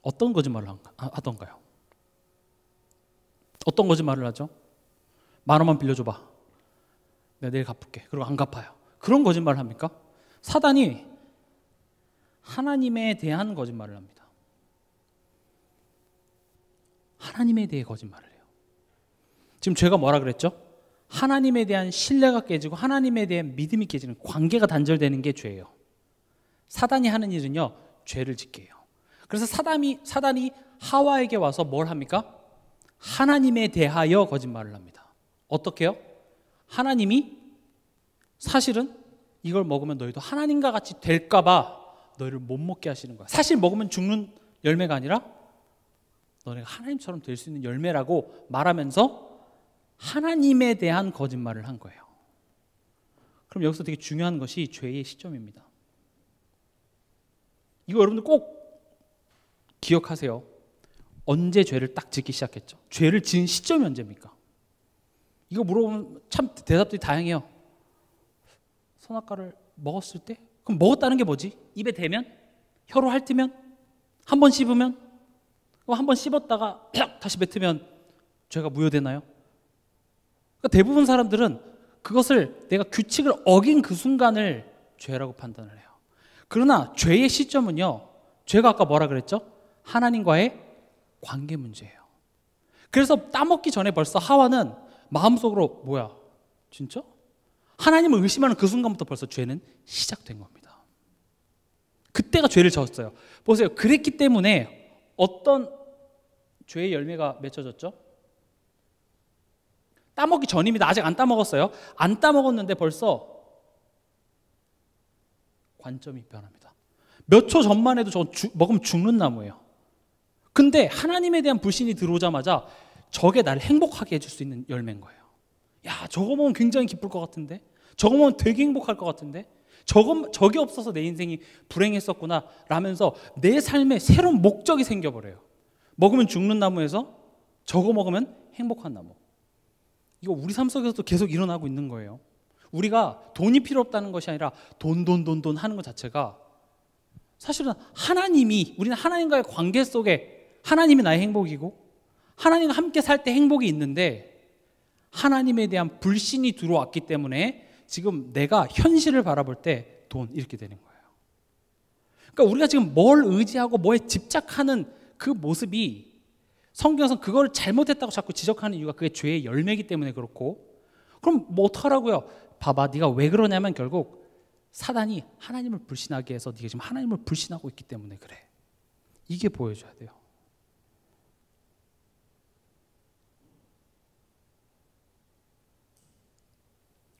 어떤 거짓말을 하던가요? 어떤 거짓말을 하죠? 10,000원만 빌려줘봐. 내가 내일 갚을게. 그리고 안 갚아요. 그런 거짓말을 합니까? 사단이 하나님에 대한 거짓말을 합니다. 하나님에 대해 거짓말을 해요. 지금 죄가 뭐라 그랬죠? 하나님에 대한 신뢰가 깨지고 하나님에 대한 믿음이 깨지는, 관계가 단절되는 게 죄예요. 사단이 하는 일은요, 죄를 짓게 해요. 그래서 사단이 하와에게 와서 뭘 합니까? 하나님에 대하여 거짓말을 합니다. 어떻게 해요? 하나님이 사실은 이걸 먹으면 너희도 하나님과 같이 될까봐 너희를 못 먹게 하시는 거야. 사실 먹으면 죽는 열매가 아니라 너네가 하나님처럼 될 수 있는 열매라고 말하면서 하나님에 대한 거짓말을 한 거예요. 그럼 여기서 되게 중요한 것이 죄의 시점입니다. 이거 여러분들 꼭 기억하세요. 언제 죄를 딱 짓기 시작했죠? 죄를 지은 시점이 언제입니까? 이거 물어보면 참 대답들이 다양해요. 선악과를 먹었을 때? 그럼 먹었다는 게 뭐지? 입에 대면? 혀로 핥으면? 한 번 씹으면? 한 번 씹었다가 다시 뱉으면 죄가 무효되나요? 그러니까 대부분 사람들은 그것을 내가 규칙을 어긴 그 순간을 죄라고 판단을 해요. 그러나 죄의 시점은요, 죄가 아까 뭐라 그랬죠? 하나님과의 관계 문제예요. 그래서 따먹기 전에 벌써 하와는 마음속으로 뭐야, 진짜? 하나님을 의심하는 그 순간부터 벌써 죄는 시작된 겁니다. 그때가 죄를 저었어요. 보세요. 그랬기 때문에 어떤 죄의 열매가 맺혀졌죠? 따먹기 전입니다. 아직 안 따먹었어요. 안 따먹었는데 벌써 관점이 변합니다. 몇 초 전만 해도 저건 먹으면 죽는 나무예요. 근데 하나님에 대한 불신이 들어오자마자 저게 나를 행복하게 해줄 수 있는 열매인 거예요. 야, 저거 먹으면 굉장히 기쁠 것 같은데? 저거 먹으면 되게 행복할 것 같은데? 저게 없어서 내 인생이 불행했었구나 라면서 내 삶에 새로운 목적이 생겨버려요. 먹으면 죽는 나무에서 저거 먹으면 행복한 나무. 이거 우리 삶 속에서도 계속 일어나고 있는 거예요. 우리가 돈이 필요 없다는 것이 아니라 돈 하는 것 자체가 사실은 우리는 하나님과의 관계 속에 하나님이 나의 행복이고 하나님과 함께 살 때 행복이 있는데 하나님에 대한 불신이 들어왔기 때문에 지금 내가 현실을 바라볼 때 돈 이렇게 되는 거예요. 그러니까 우리가 지금 뭘 의지하고 뭐에 집착하는 그 모습이 성경에서 그걸 잘못했다고 자꾸 지적하는 이유가 그게 죄의 열매이기 때문에 그렇고, 그럼 뭐 어떡하라고요? 봐봐, 네가 왜 그러냐면 결국 사단이 하나님을 불신하게 해서 네가 지금 하나님을 불신하고 있기 때문에 그래. 이게 보여줘야 돼요.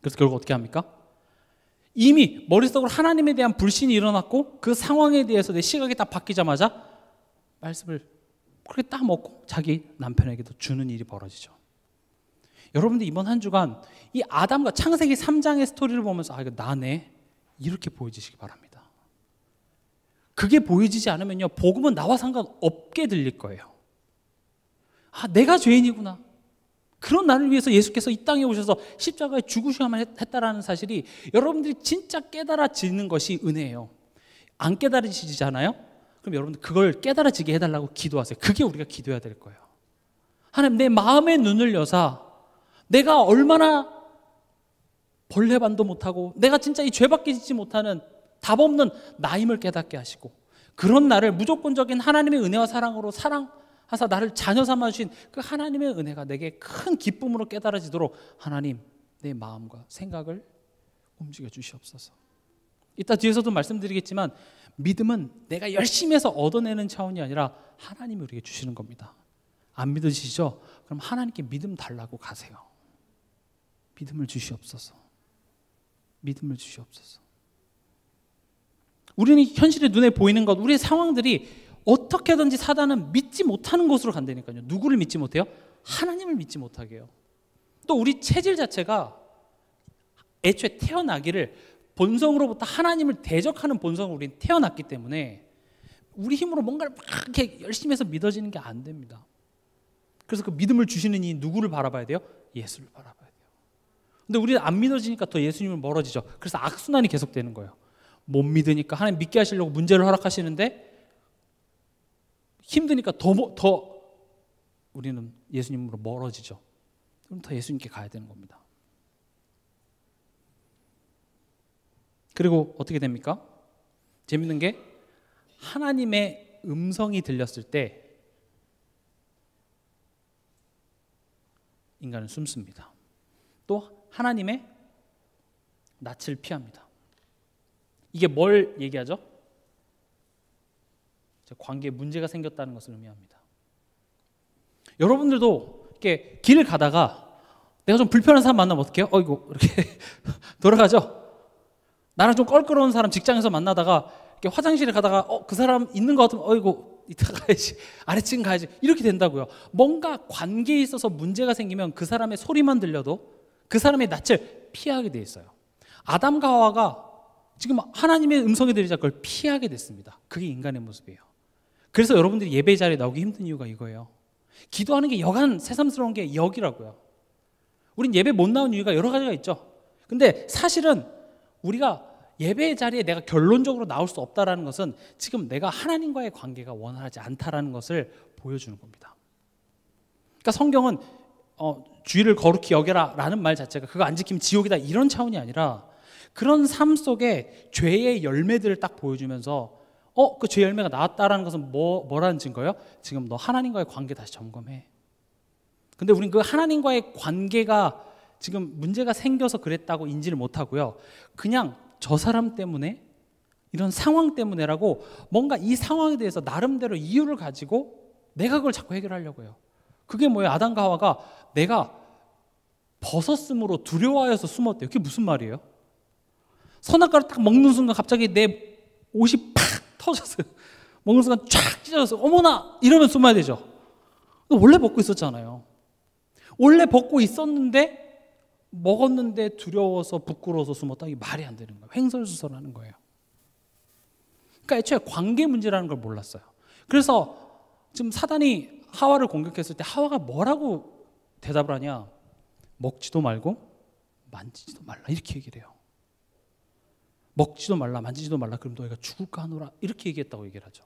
그래서 결국 어떻게 합니까? 이미 머릿속으로 하나님에 대한 불신이 일어났고 그 상황에 대해서 내 시각이 딱 바뀌자마자 말씀을 그렇게 딱 먹고 자기 남편에게도 주는 일이 벌어지죠. 여러분들 이번 한 주간 이 아담과 창세기 3장의 스토리를 보면서 이거 나네 이렇게 보여지시기 바랍니다. 그게 보여지지 않으면요, 복음은 나와 상관없게 들릴 거예요. 내가 죄인이구나. 그런 나를 위해서 예수께서 이 땅에 오셔서 십자가에 죽으셔야만 했다라는 사실이 여러분들이 진짜 깨달아지는 것이 은혜예요. 안 깨달아지잖아요? 그럼 여러분들 그걸 깨달아지게 해달라고 기도하세요. 그게 우리가 기도해야 될 거예요. 하나님, 내 마음의 눈을 여사 내가 얼마나 벌레반도 못하고 내가 진짜 이 죄밖에 짓지 못하는 답 없는 나임을 깨닫게 하시고, 그런 나를 무조건적인 하나님의 은혜와 사랑으로 사랑하사 나를 자녀 삼아주신 그 하나님의 은혜가 내게 큰 기쁨으로 깨달아지도록 하나님 내 마음과 생각을 움직여 주시옵소서. 이따 뒤에서도 말씀드리겠지만 믿음은 내가 열심히 해서 얻어내는 차원이 아니라 하나님이 우리에게 주시는 겁니다. 안 믿으시죠? 그럼 하나님께 믿음 달라고 가세요. 믿음을 주시옵소서. 믿음을 주시옵소서. 우리는 현실의 눈에 보이는 것, 우리의 상황들이 어떻게든지 사단은 믿지 못하는 곳으로 간다니까요. 누구를 믿지 못해요? 하나님을 믿지 못하게 해요. 또 우리 체질 자체가 애초에 태어나기를 본성으로부터 하나님을 대적하는 본성으로 우리는 태어났기 때문에 우리 힘으로 뭔가를 막 이렇게 열심히 해서 믿어지는 게 안 됩니다. 그래서 그 믿음을 주시는 이 누구를 바라봐야 돼요? 예수를 바라봐야 돼요. 근데 우리는 안 믿어지니까 더 예수님을 멀어지죠. 그래서 악순환이 계속되는 거예요. 못 믿으니까 하나님 믿게 하시려고 문제를 허락하시는데 힘드니까 더 우리는 예수님으로 멀어지죠. 그럼 더 예수님께 가야 되는 겁니다. 그리고 어떻게 됩니까? 재밌는 게 하나님의 음성이 들렸을 때 인간은 숨습니다. 또 하나님의 낯을 피합니다. 이게 뭘 얘기하죠? 관계에 문제가 생겼다는 것을 의미합니다. 여러분들도 이렇게 길을 가다가 내가 좀 불편한 사람 만나면 어떻게 해요? 어이구 이렇게 돌아가죠? 나랑 좀 껄끄러운 사람 직장에서 만나다가 이렇게 화장실에 가다가 그 사람 있는 것 같으면 어이구 이따 가야지, 아래층 가야지, 이렇게 된다고요. 뭔가 관계에 있어서 문제가 생기면 그 사람의 소리만 들려도 그 사람의 낯을 피하게 돼 있어요. 아담과 하와가 지금 하나님의 음성이 들리자 그걸 피하게 됐습니다. 그게 인간의 모습이에요. 그래서 여러분들이 예배 자리에 나오기 힘든 이유가 이거예요. 기도하는 게 여간 새삼스러운 게 여기라고요. 우린 예배 못 나온 이유가 여러 가지가 있죠. 근데 사실은 우리가 예배 자리에 내가 결론적으로 나올 수 없다라는 것은 지금 내가 하나님과의 관계가 원활하지 않다라는 것을 보여주는 겁니다. 그러니까 성경은 주의를 거룩히 여겨라 라는 말 자체가 그거 안 지키면 지옥이다 이런 차원이 아니라 그런 삶 속에 죄의 열매들을 딱 보여주면서 그 죄 열매가 나왔다라는 것은 뭐라는 증거예요? 지금 너 하나님과의 관계 다시 점검해. 근데 우린 그 하나님과의 관계가 지금 문제가 생겨서 그랬다고 인지를 못하고요. 그냥 저 사람 때문에 이런 상황 때문에라고 뭔가 이 상황에 대해서 나름대로 이유를 가지고 내가 그걸 자꾸 해결하려고 해요. 그게 뭐예요? 아담과 하와가 내가 벗었으므로 두려워하여서 숨었대요. 그게 무슨 말이에요? 선악과를 딱 먹는 순간 갑자기 내 옷이 팍 터졌어요. 먹는 순간 쫙 찢어졌어요. 어머나 이러면 숨어야 되죠. 원래 벗고 있었잖아요. 원래 벗고 있었는데 먹었는데 두려워서 부끄러워서 숨었다. 이게 말이 안 되는 거예요. 횡설수설하는 거예요. 그러니까 애초에 관계 문제라는 걸 몰랐어요. 그래서 지금 사단이 하와를 공격했을 때 하와가 뭐라고 대답을 하냐? 먹지도 말고 만지지도 말라 이렇게 얘기를 해요. 먹지도 말라 만지지도 말라 그럼 너희가 죽을까 하노라 이렇게 얘기했다고 얘기를 하죠.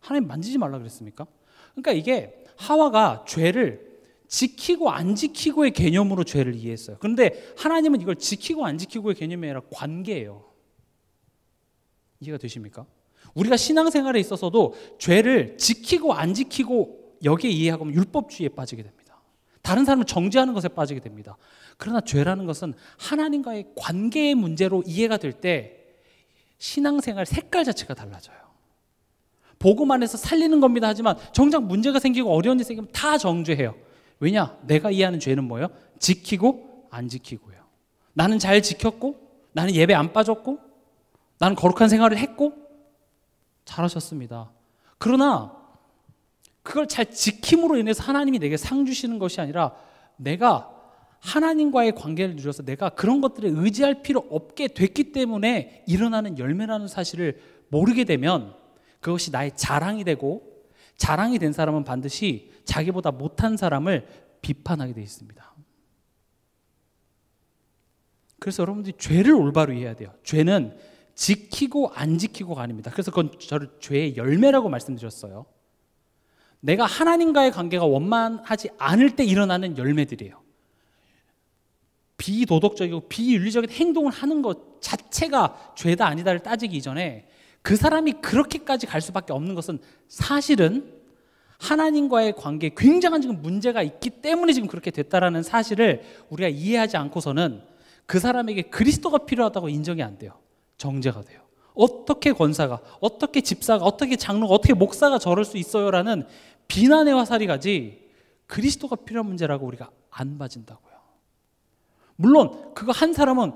하나님 만지지 말라 그랬습니까? 그러니까 이게 하와가 죄를 지키고 안 지키고의 개념으로 죄를 이해했어요. 그런데 하나님은 이걸 지키고 안 지키고의 개념이 아니라 관계예요. 이해가 되십니까? 우리가 신앙생활에 있어서도 죄를 지키고 안 지키고 여기에 이해하고 율법주의에 빠지게 됩니다. 다른 사람을 정죄하는 것에 빠지게 됩니다. 그러나 죄라는 것은 하나님과의 관계의 문제로 이해가 될 때 신앙생활 색깔 자체가 달라져요. 복음 안에서 살리는 겁니다 하지만 정작 문제가 생기고 어려운 일이 생기면 다 정죄해요. 왜냐? 내가 이해하는 죄는 뭐예요? 지키고 안 지키고요. 나는 잘 지켰고 나는 예배 안 빠졌고 나는 거룩한 생활을 했고 잘하셨습니다. 그러나 그걸 잘 지킴으로 인해서 하나님이 내게 상 주시는 것이 아니라 내가 하나님과의 관계를 누려서 내가 그런 것들에 의지할 필요 없게 됐기 때문에 일어나는 열매라는 사실을 모르게 되면 그것이 나의 자랑이 되고 자랑이 된 사람은 반드시 자기보다 못한 사람을 비판하게 되어 있습니다. 그래서 여러분들이 죄를 올바로 이해해야 돼요. 죄는 지키고 안 지키고가 아닙니다. 그래서 그건 저를 죄의 열매라고 말씀드렸어요. 내가 하나님과의 관계가 원만하지 않을 때 일어나는 열매들이에요. 비도덕적이고 비윤리적인 행동을 하는 것 자체가 죄다 아니다를 따지기 이전에 그 사람이 그렇게까지 갈 수밖에 없는 것은 사실은 하나님과의 관계에 굉장한 지금 문제가 있기 때문에 지금 그렇게 됐다라는 사실을 우리가 이해하지 않고서는 그 사람에게 그리스도가 필요하다고 인정이 안 돼요. 정죄가 돼요. 어떻게 권사가, 어떻게 집사가, 어떻게 장로가, 어떻게 목사가 저럴 수 있어요라는 비난의 화살이 가지 그리스도가 필요한 문제라고 우리가 안 봐진다고요. 물론 그거 한 사람은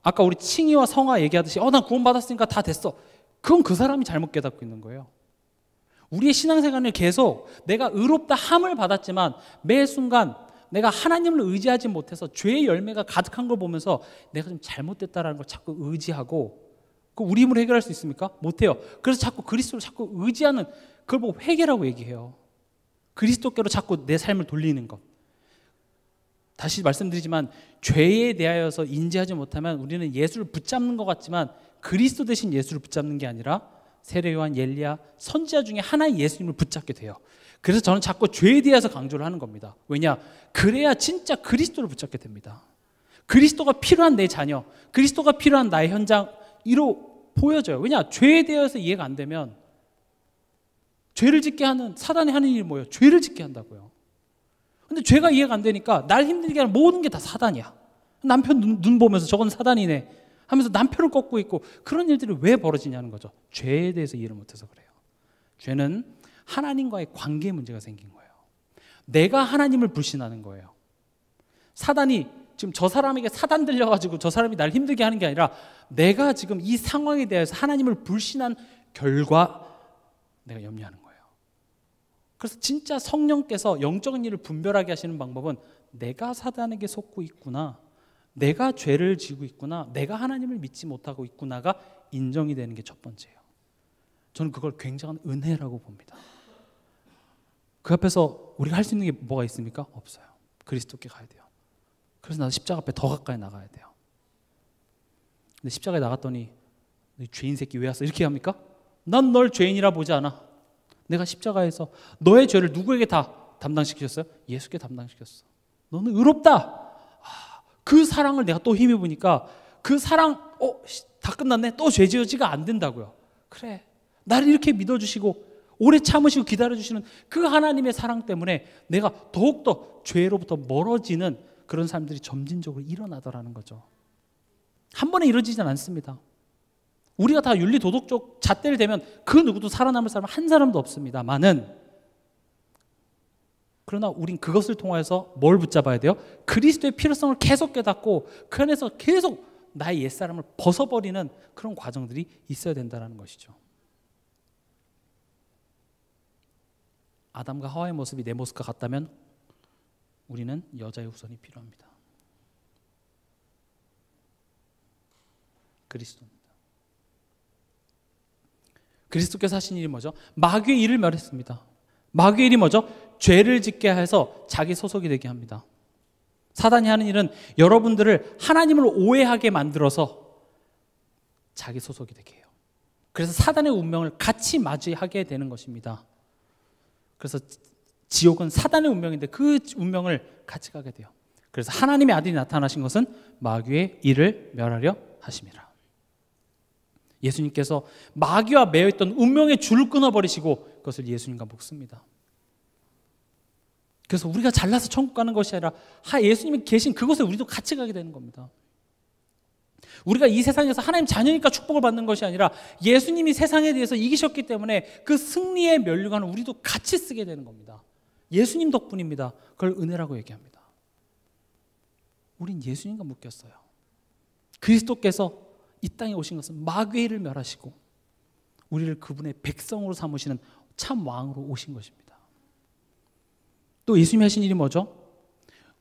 아까 우리 칭의와 성화 얘기하듯이 난 구원받았으니까 다 됐어. 그건 그 사람이 잘못 깨닫고 있는 거예요. 우리의 신앙생활을 계속 내가 의롭다 함을 받았지만 매 순간 내가 하나님을 의지하지 못해서 죄의 열매가 가득한 걸 보면서 내가 좀 잘못됐다라는 걸 자꾸 의지하고, 그 우리 힘으로 해결할 수 있습니까? 못해요. 그래서 자꾸 그리스도를 자꾸 의지하는, 그걸 보고 회개라고 얘기해요. 그리스도께로 자꾸 내 삶을 돌리는 것. 다시 말씀드리지만 죄에 대하여서 인지하지 못하면 우리는 예수를 붙잡는 것 같지만 그리스도 대신 예수를 붙잡는 게 아니라 세례 요한, 엘리야, 선지자 중에 하나의 예수님을 붙잡게 돼요. 그래서 저는 자꾸 죄에 대해서 강조를 하는 겁니다. 왜냐? 그래야 진짜 그리스도를 붙잡게 됩니다. 그리스도가 필요한 내 자녀, 그리스도가 필요한 나의 현장으로 보여져요. 왜냐? 죄에 대해서 이해가 안 되면 죄를 짓게 하는, 사단이 하는 일이 뭐예요? 죄를 짓게 한다고요. 근데 죄가 이해가 안 되니까 날 힘들게 하는 모든 게 다 사단이야. 남편 눈 보면서 저건 사단이네 하면서 남편을 꺾고 있고, 그런 일들이 왜 벌어지냐는 거죠. 죄에 대해서 이해를 못해서 그래요. 죄는 하나님과의 관계에 문제가 생긴 거예요. 내가 하나님을 불신하는 거예요. 사단이 지금 저 사람에게 사단 들려가지고 저 사람이 날 힘들게 하는 게 아니라 내가 지금 이 상황에 대해서 하나님을 불신한 결과 내가 염려하는 거예요. 그래서 진짜 성령께서 영적인 일을 분별하게 하시는 방법은 내가 사단에게 속고 있구나, 내가 죄를 지고 있구나, 내가 하나님을 믿지 못하고 있구나가 인정이 되는 게 첫 번째예요. 저는 그걸 굉장한 은혜라고 봅니다. 그 앞에서 우리가 할 수 있는 게 뭐가 있습니까? 없어요. 그리스도께 가야 돼요. 그래서 나도 십자가 앞에 더 가까이 나가야 돼요. 근데 십자가에 나갔더니 죄인 새끼 왜 왔어? 이렇게 합니까? 난 널 죄인이라 보지 않아. 내가 십자가에서 너의 죄를 누구에게 다 담당시켰어요? 예수께 담당시켰어. 너는 의롭다. 그 사랑을 내가 또 힘입으니까 그 사랑, 다 끝났네. 또 죄 지어지가 안 된다고요. 그래, 나를 이렇게 믿어주시고 오래 참으시고 기다려주시는 그 하나님의 사랑 때문에 내가 더욱더 죄로부터 멀어지는 그런 사람들이 점진적으로 일어나더라는 거죠. 한 번에 이루어지진 않습니다. 우리가 다 윤리 도덕적 잣대를 대면 그 누구도 살아남을 사람 한 사람도 없습니다만은, 그러나 우린 그것을 통해서 뭘 붙잡아야 돼요? 그리스도의 필요성을 계속 깨닫고 그 안에서 계속 나의 옛사람을 벗어버리는 그런 과정들이 있어야 된다는 것이죠. 아담과 하와의 모습이 내 모습과 같다면 우리는 여자의 후손이 필요합니다. 그리스도입니다. 그리스도께서 하신 일이 뭐죠? 마귀의 일을 멸했습니다. 마귀의 일이 뭐죠? 죄를 짓게 해서 자기 소속이 되게 합니다. 사단이 하는 일은 여러분들을 하나님을 오해하게 만들어서 자기 소속이 되게 해요. 그래서 사단의 운명을 같이 맞이하게 되는 것입니다. 그래서 지옥은 사단의 운명인데 그 운명을 같이 가게 돼요. 그래서 하나님의 아들이 나타나신 것은 마귀의 일을 멸하려 하심이라. 예수님께서 마귀와 매여있던 운명의 줄을 끊어버리시고 그것을 예수님과 묶습니다. 그래서 우리가 잘나서 천국 가는 것이 아니라 예수님이 계신 그곳에 우리도 같이 가게 되는 겁니다. 우리가 이 세상에서 하나님 자녀니까 축복을 받는 것이 아니라 예수님이 세상에 대해서 이기셨기 때문에 그 승리의 면류관을 우리도 같이 쓰게 되는 겁니다. 예수님 덕분입니다. 그걸 은혜라고 얘기합니다. 우린 예수님과 묶였어요. 그리스도께서 이 땅에 오신 것은 마귀의 일을 멸하시고 우리를 그분의 백성으로 삼으시는 참 왕으로 오신 것입니다. 또 예수님이 하신 일이 뭐죠?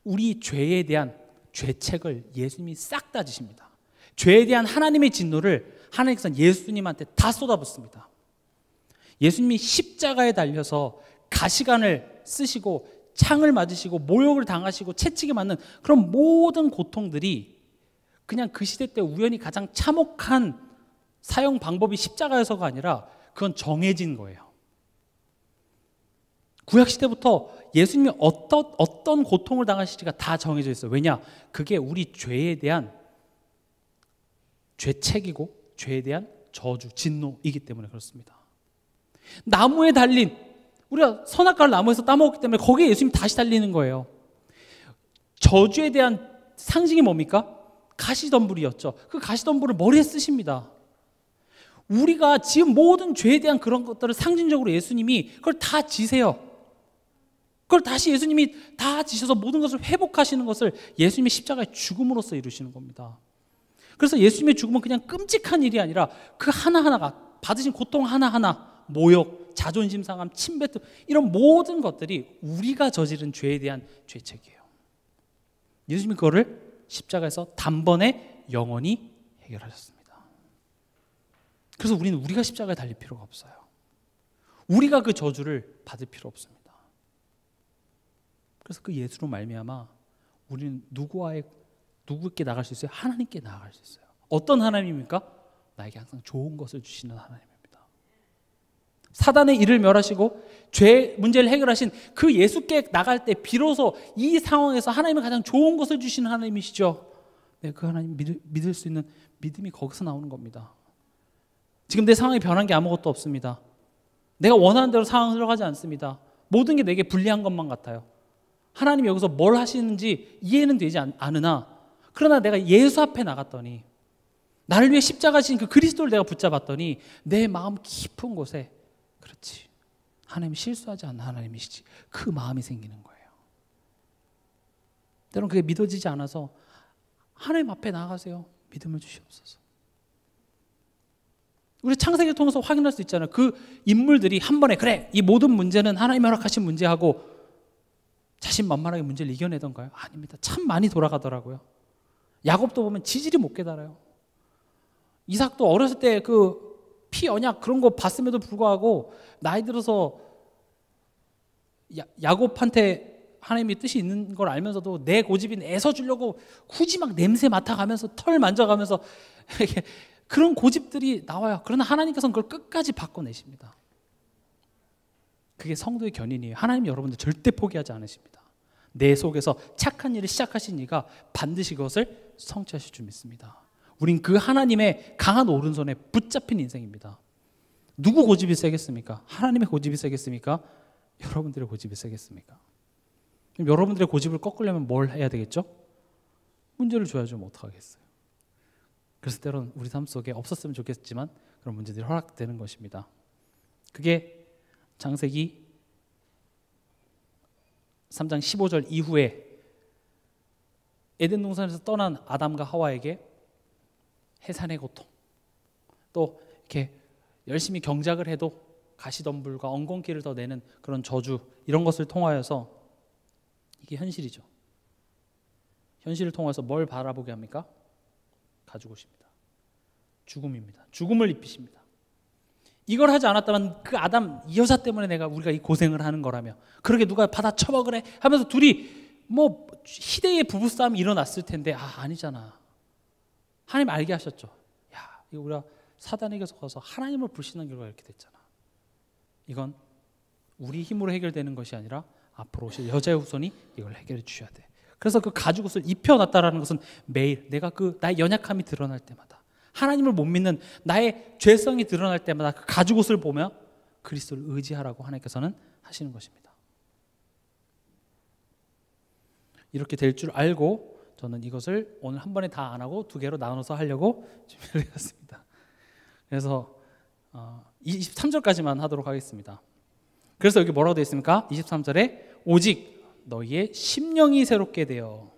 우리 죄에 대한 죄책을 예수님이 싹 다 지십니다. 죄에 대한 하나님의 진노를 하나님께서는 예수님한테 다 쏟아붓습니다. 예수님이 십자가에 달려서 가시관을 쓰시고 창을 맞으시고 모욕을 당하시고 채찍에 맞는 그런 모든 고통들이 그냥 그 시대 때 우연히 가장 참혹한 사형 방법이 십자가여서가 아니라 그건 정해진 거예요. 구약시대부터 예수님이 어떤 고통을 당하실지가 다 정해져 있어요. 왜냐? 그게 우리 죄에 대한 죄책이고 죄에 대한 저주, 진노이기 때문에 그렇습니다. 나무에 달린, 우리가 선악과를 나무에서 따먹었기 때문에 거기에 예수님이 다시 달리는 거예요. 저주에 대한 상징이 뭡니까? 가시덤불이었죠. 그 가시덤불을 머리에 쓰십니다. 우리가 지금 모든 죄에 대한 그런 것들을 상징적으로 예수님이 그걸 다 지세요. 그걸 다시 예수님이 다 지셔서 모든 것을 회복하시는 것을 예수님의 십자가의 죽음으로써 이루시는 겁니다. 그래서 예수님의 죽음은 그냥 끔찍한 일이 아니라 그 하나하나가 받으신 고통 하나하나, 모욕, 자존심 상함, 침뱉음, 이런 모든 것들이 우리가 저지른 죄에 대한 죄책이에요. 예수님이 그거를 십자가에서 단번에 영원히 해결하셨습니다. 그래서 우리가 십자가에 달릴 필요가 없어요. 우리가 그 저주를 받을 필요 없습니다. 그래서 그 예수로 말미암아 우리는 누구께 나갈 수 있어요? 하나님께 나아갈 수 있어요. 어떤 하나님입니까? 나에게 항상 좋은 것을 주시는 하나님입니다. 사단의 일을 멸하시고 죄 문제를 해결하신 그 예수께 나갈 때 비로소 이 상황에서 하나님은 가장 좋은 것을 주시는 하나님이시죠. 그 하나님 믿을 수 있는 믿음이 거기서 나오는 겁니다. 지금 내 상황이 변한 게 아무것도 없습니다. 내가 원하는 대로 상황이 흘러가지 않습니다. 모든 게 내게 불리한 것만 같아요. 하나님이 여기서 뭘 하시는지 이해는 되지 않으나, 그러나 내가 예수 앞에 나갔더니, 나를 위해 십자가 지신 그 그리스도를 내가 붙잡았더니 내 마음 깊은 곳에, 그렇지, 하나님이 실수하지 않는 하나님이시지, 그 마음이 생기는 거예요. 때로는 그게 믿어지지 않아서 하나님 앞에 나가세요. 믿음을 주시옵소서. 우리 창세기를 통해서 확인할 수 있잖아요. 그 인물들이 한 번에 그래, 이 모든 문제는 하나님이 허락하신 문제하고 자신만만하게 문제를 이겨내던가요? 아닙니다. 참 많이 돌아가더라고요. 야곱도 보면 지질이 못 깨달아요. 이삭도 어렸을 때 그 피 언약 그런 거 봤음에도 불구하고 나이 들어서 야곱한테 하나님의 뜻이 있는 걸 알면서도 내 고집이 애서 주려고 굳이 막 냄새 맡아가면서 털 만져가면서 그런 고집들이 나와요. 그러나 하나님께서는 그걸 끝까지 바꿔내십니다. 그게 성도의 견인이에요. 하나님 여러분들 절대 포기하지 않으십니다. 내 속에서 착한 일을 시작하신 이가 반드시 그것을 성취하실 줄 믿습니다. 우린 그 하나님의 강한 오른손에 붙잡힌 인생입니다. 누구 고집이 세겠습니까? 하나님의 고집이 세겠습니까? 여러분들의 고집이 세겠습니까? 그럼 여러분들의 고집을 꺾으려면 뭘 해야 되겠죠? 문제를 줘야죠. 뭐 어떡하겠어요. 그래서 때로는 우리 삶 속에 없었으면 좋겠지만 그런 문제들이 허락되는 것입니다. 그게 창세기 3장 15절 이후에 에덴 동산에서 떠난 아담과 하와에게 해산의 고통, 또 이렇게 열심히 경작을 해도 가시덤불과 엉겅퀴를 더 내는 그런 저주, 이런 것을 통하여서 이게 현실이죠. 현실을 통해서 뭘 바라보게 합니까? 가죽옷입니다. 죽음입니다. 죽음을 입히십니다. 이걸 하지 않았다면 그 아담, 이 여자 때문에 우리가 이 고생을 하는 거라며, 그렇게 누가 받아 처먹으래 하면서 둘이 뭐 희대의 부부싸움이 일어났을 텐데, 아니잖아. 하나님 알게 하셨죠. 야, 이거 우리가 사단에게 속아서 하나님을 불신한 결과가 이렇게 됐잖아. 이건 우리 힘으로 해결되는 것이 아니라 앞으로 오실 여자의 후손이 이걸 해결해 주셔야 돼. 그래서 그 가죽옷을 입혀놨다라는 것은 매일 내가 나의 연약함이 드러날 때마다, 하나님을 못 믿는 나의 죄성이 드러날 때마다 그 가죽옷을 보며 그리스도를 의지하라고 하나님께서는 하시는 것입니다. 이렇게 될 줄 알고 저는 이것을 오늘 한 번에 다 안 하고 2개로 나눠서 하려고 준비를 했습니다. 그래서 23절까지만 하도록 하겠습니다. 그래서 여기 뭐라고 되어 있습니까? 23절에 오직 너희의 심령이 새롭게 되어.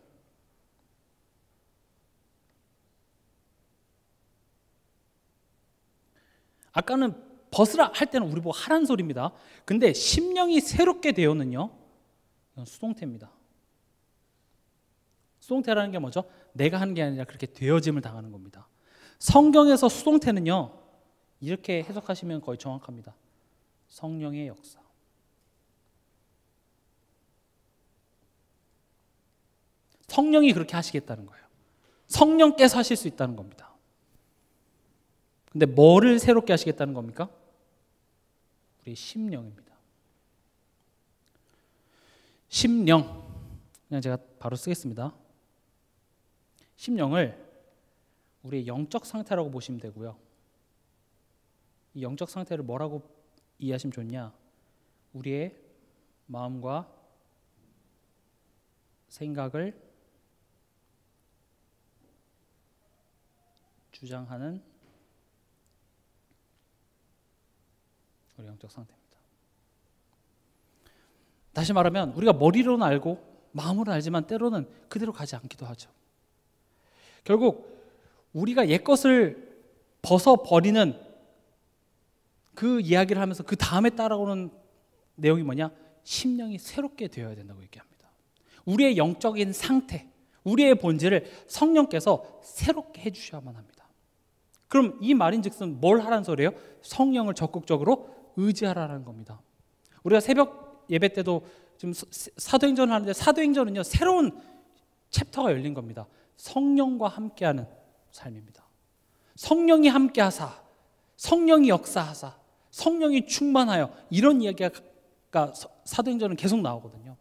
아까는 벗으라 할 때는 우리 보고 하라는 소리입니다. 근데 심령이 새롭게 되어는요, 이건 수동태입니다. 수동태라는 게 뭐죠? 내가 하는 게 아니라 그렇게 되어짐을 당하는 겁니다. 성경에서 수동태는요, 이렇게 해석하시면 거의 정확합니다. 성령의 역사. 성령이 그렇게 하시겠다는 거예요. 성령께서 하실 수 있다는 겁니다. 근데 뭐를 새롭게 하시겠다는 겁니까? 우리 심령입니다. 심령. 그냥 제가 바로 쓰겠습니다. 심령을 우리의 영적 상태라고 보시면 되고요. 이 영적 상태를 뭐라고 이해하시면 좋냐? 우리의 마음과 생각을 주장하는 우리 영적 상태입니다. 다시 말하면 우리가 머리로는 알고 마음으로는 알지만 때로는 그대로 가지 않기도 하죠. 결국 우리가 옛것을 벗어버리는 그 이야기를 하면서 그 다음에 따라오는 내용이 뭐냐? 심령이 새롭게 되어야 된다고 얘기합니다. 우리의 영적인 상태, 우리의 본질을 성령께서 새롭게 해주셔야만 합니다. 그럼 이 말인즉슨 뭘 하라는 소리예요? 성령을 적극적으로 의지하라는 겁니다. 우리가 새벽 예배 때도 지금 사도행전을 하는데 사도행전은요 새로운 챕터가 열린 겁니다. 성령과 함께하는 삶입니다. 성령이 함께하사, 성령이 역사하사, 성령이 충만하여, 이런 이야기가 사도행전은 계속 나오거든요.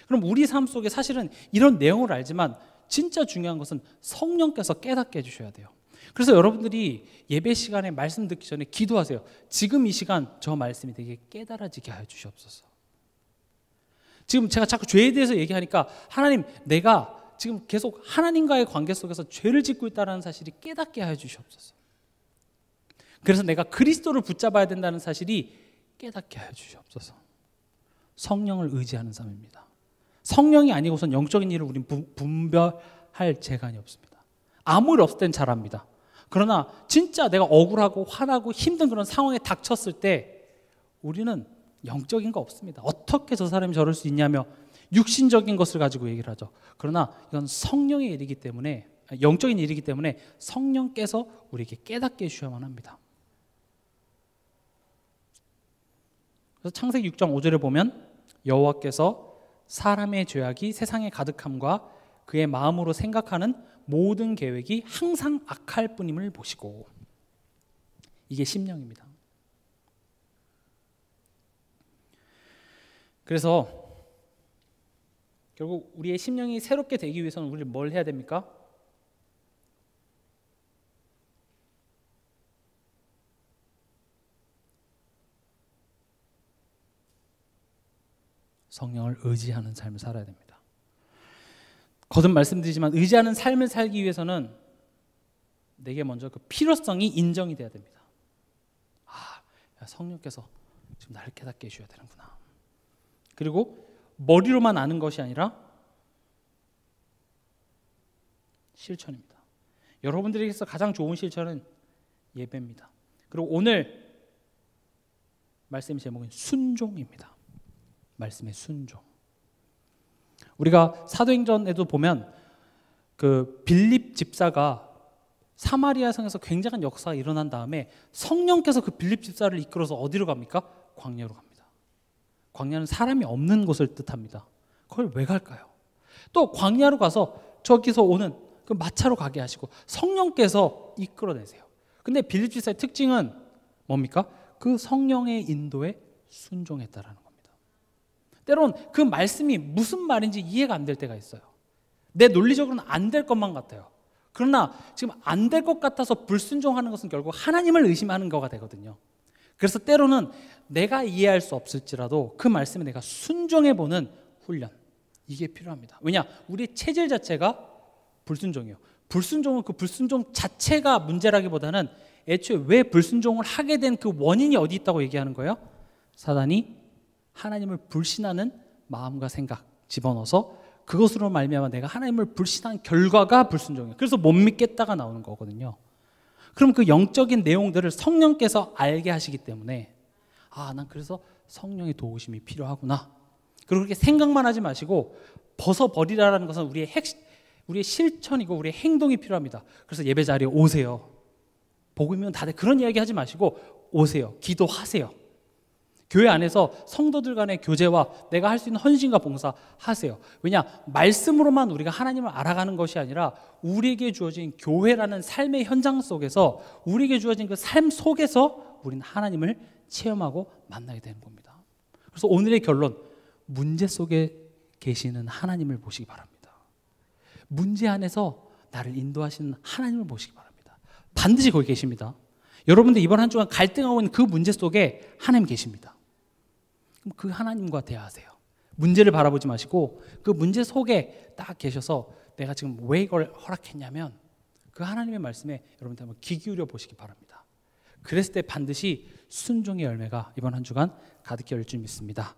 그럼 우리 삶 속에 사실은 이런 내용을 알지만 진짜 중요한 것은 성령께서 깨닫게 해주셔야 돼요. 그래서 여러분들이 예배 시간에 말씀 듣기 전에 기도하세요. 지금 이 시간 저 말씀이 되게 깨달아지게 하여 주시옵소서. 지금 제가 자꾸 죄에 대해서 얘기하니까 하나님, 내가 지금 계속 하나님과의 관계 속에서 죄를 짓고 있다는 사실이 깨닫게 하여 주시옵소서. 그래서 내가 그리스도를 붙잡아야 된다는 사실이 깨닫게 하여 주시옵소서. 성령을 의지하는 삶입니다. 성령이 아니고선 영적인 일을 우린 분별할 재간이 없습니다. 아무 일 없을 땐 잘합니다. 그러나 진짜 내가 억울하고 화나고 힘든 그런 상황에 닥쳤을 때 우리는 영적인 거 없습니다. 어떻게 저 사람이 저럴 수 있냐며 육신적인 것을 가지고 얘기를 하죠. 그러나 이건 성령의 일이기 때문에, 영적인 일이기 때문에 성령께서 우리에게 깨닫게 해주셔야만 합니다. 그래서 창세기 6장 5절에 보면 여호와께서 사람의 죄악이 세상에 가득함과 그의 마음으로 생각하는 모든 계획이 항상 악할 뿐임을 보시고, 이게 심령입니다. 그래서 결국 우리의 심령이 새롭게 되기 위해서는 우리는 뭘 해야 됩니까? 성령을 의지하는 삶을 살아야 됩니다. 거듭 말씀드리지만 의지하는 삶을 살기 위해서는 내게 먼저 그 필요성이 인정이 돼야 됩니다. 아, 성령께서 지금 나를 깨닫게 해주셔야 되는구나. 그리고 머리로만 아는 것이 아니라 실천입니다. 여러분들에게서 가장 좋은 실천은 예배입니다. 그리고 오늘 말씀의 제목은 순종입니다. 말씀의 순종. 우리가 사도행전에도 보면 그 빌립 집사가 사마리아 성에서 굉장한 역사가 일어난 다음에 성령께서 그 빌립 집사를 이끌어서 어디로 갑니까? 광야로 갑니다. 광야는 사람이 없는 곳을 뜻합니다. 그걸 왜 갈까요? 또 광야로 가서 저기서 오는 그 마차로 가게 하시고 성령께서 이끌어내세요. 근데 빌립 집사의 특징은 뭡니까? 그 성령의 인도에 순종했다라는 겁니다. 때론 그 말씀이 무슨 말인지 이해가 안 될 때가 있어요. 내 논리적으로는 안 될 것만 같아요. 그러나 지금 안 될 것 같아서 불순종하는 것은 결국 하나님을 의심하는 거가 되거든요. 그래서 때로는 내가 이해할 수 없을지라도 그 말씀에 내가 순종해보는 훈련, 이게 필요합니다. 왜냐? 우리의 체질 자체가 불순종이에요. 불순종은 그 불순종 자체가 문제라기보다는 애초에 왜 불순종을 하게 된 그 원인이 어디 있다고 얘기하는 거예요? 사단이 하나님을 불신하는 마음과 생각 집어넣어서 그것으로 말미암아 내가 하나님을 불신한 결과가 불순종이에요. 그래서 못 믿겠다가 나오는 거거든요. 그럼 그 영적인 내용들을 성령께서 알게 하시기 때문에 아, 난 그래서 성령의 도우심이 필요하구나. 그리고 그렇게 생각만 하지 마시고 벗어버리라는 것은 우리의 실천이고 우리의 행동이 필요합니다. 그래서 예배 자리에 오세요. 복음이면 다들 그런 이야기 하지 마시고 오세요. 기도하세요. 교회 안에서 성도들 간의 교제와 내가 할 수 있는 헌신과 봉사 하세요. 왜냐? 말씀으로만 우리가 하나님을 알아가는 것이 아니라 우리에게 주어진 교회라는 삶의 현장 속에서 우리에게 주어진 그 삶 속에서 우리는 하나님을 체험하고 만나게 되는 겁니다. 그래서 오늘의 결론, 문제 속에 계시는 하나님을 보시기 바랍니다. 문제 안에서 나를 인도하시는 하나님을 보시기 바랍니다. 반드시 거기 계십니다. 여러분들 이번 한 주간 갈등하고 있는 그 문제 속에 하나님 계십니다. 그럼 그 하나님과 대화하세요. 문제를 바라보지 마시고 그 문제 속에 딱 계셔서 내가 지금 왜 이걸 허락했냐면 그 하나님의 말씀에 여러분들 한번 귀 기울여 보시기 바랍니다. 그랬을 때 반드시 순종의 열매가 이번 한 주간 가득히 열릴 줄 믿습니다.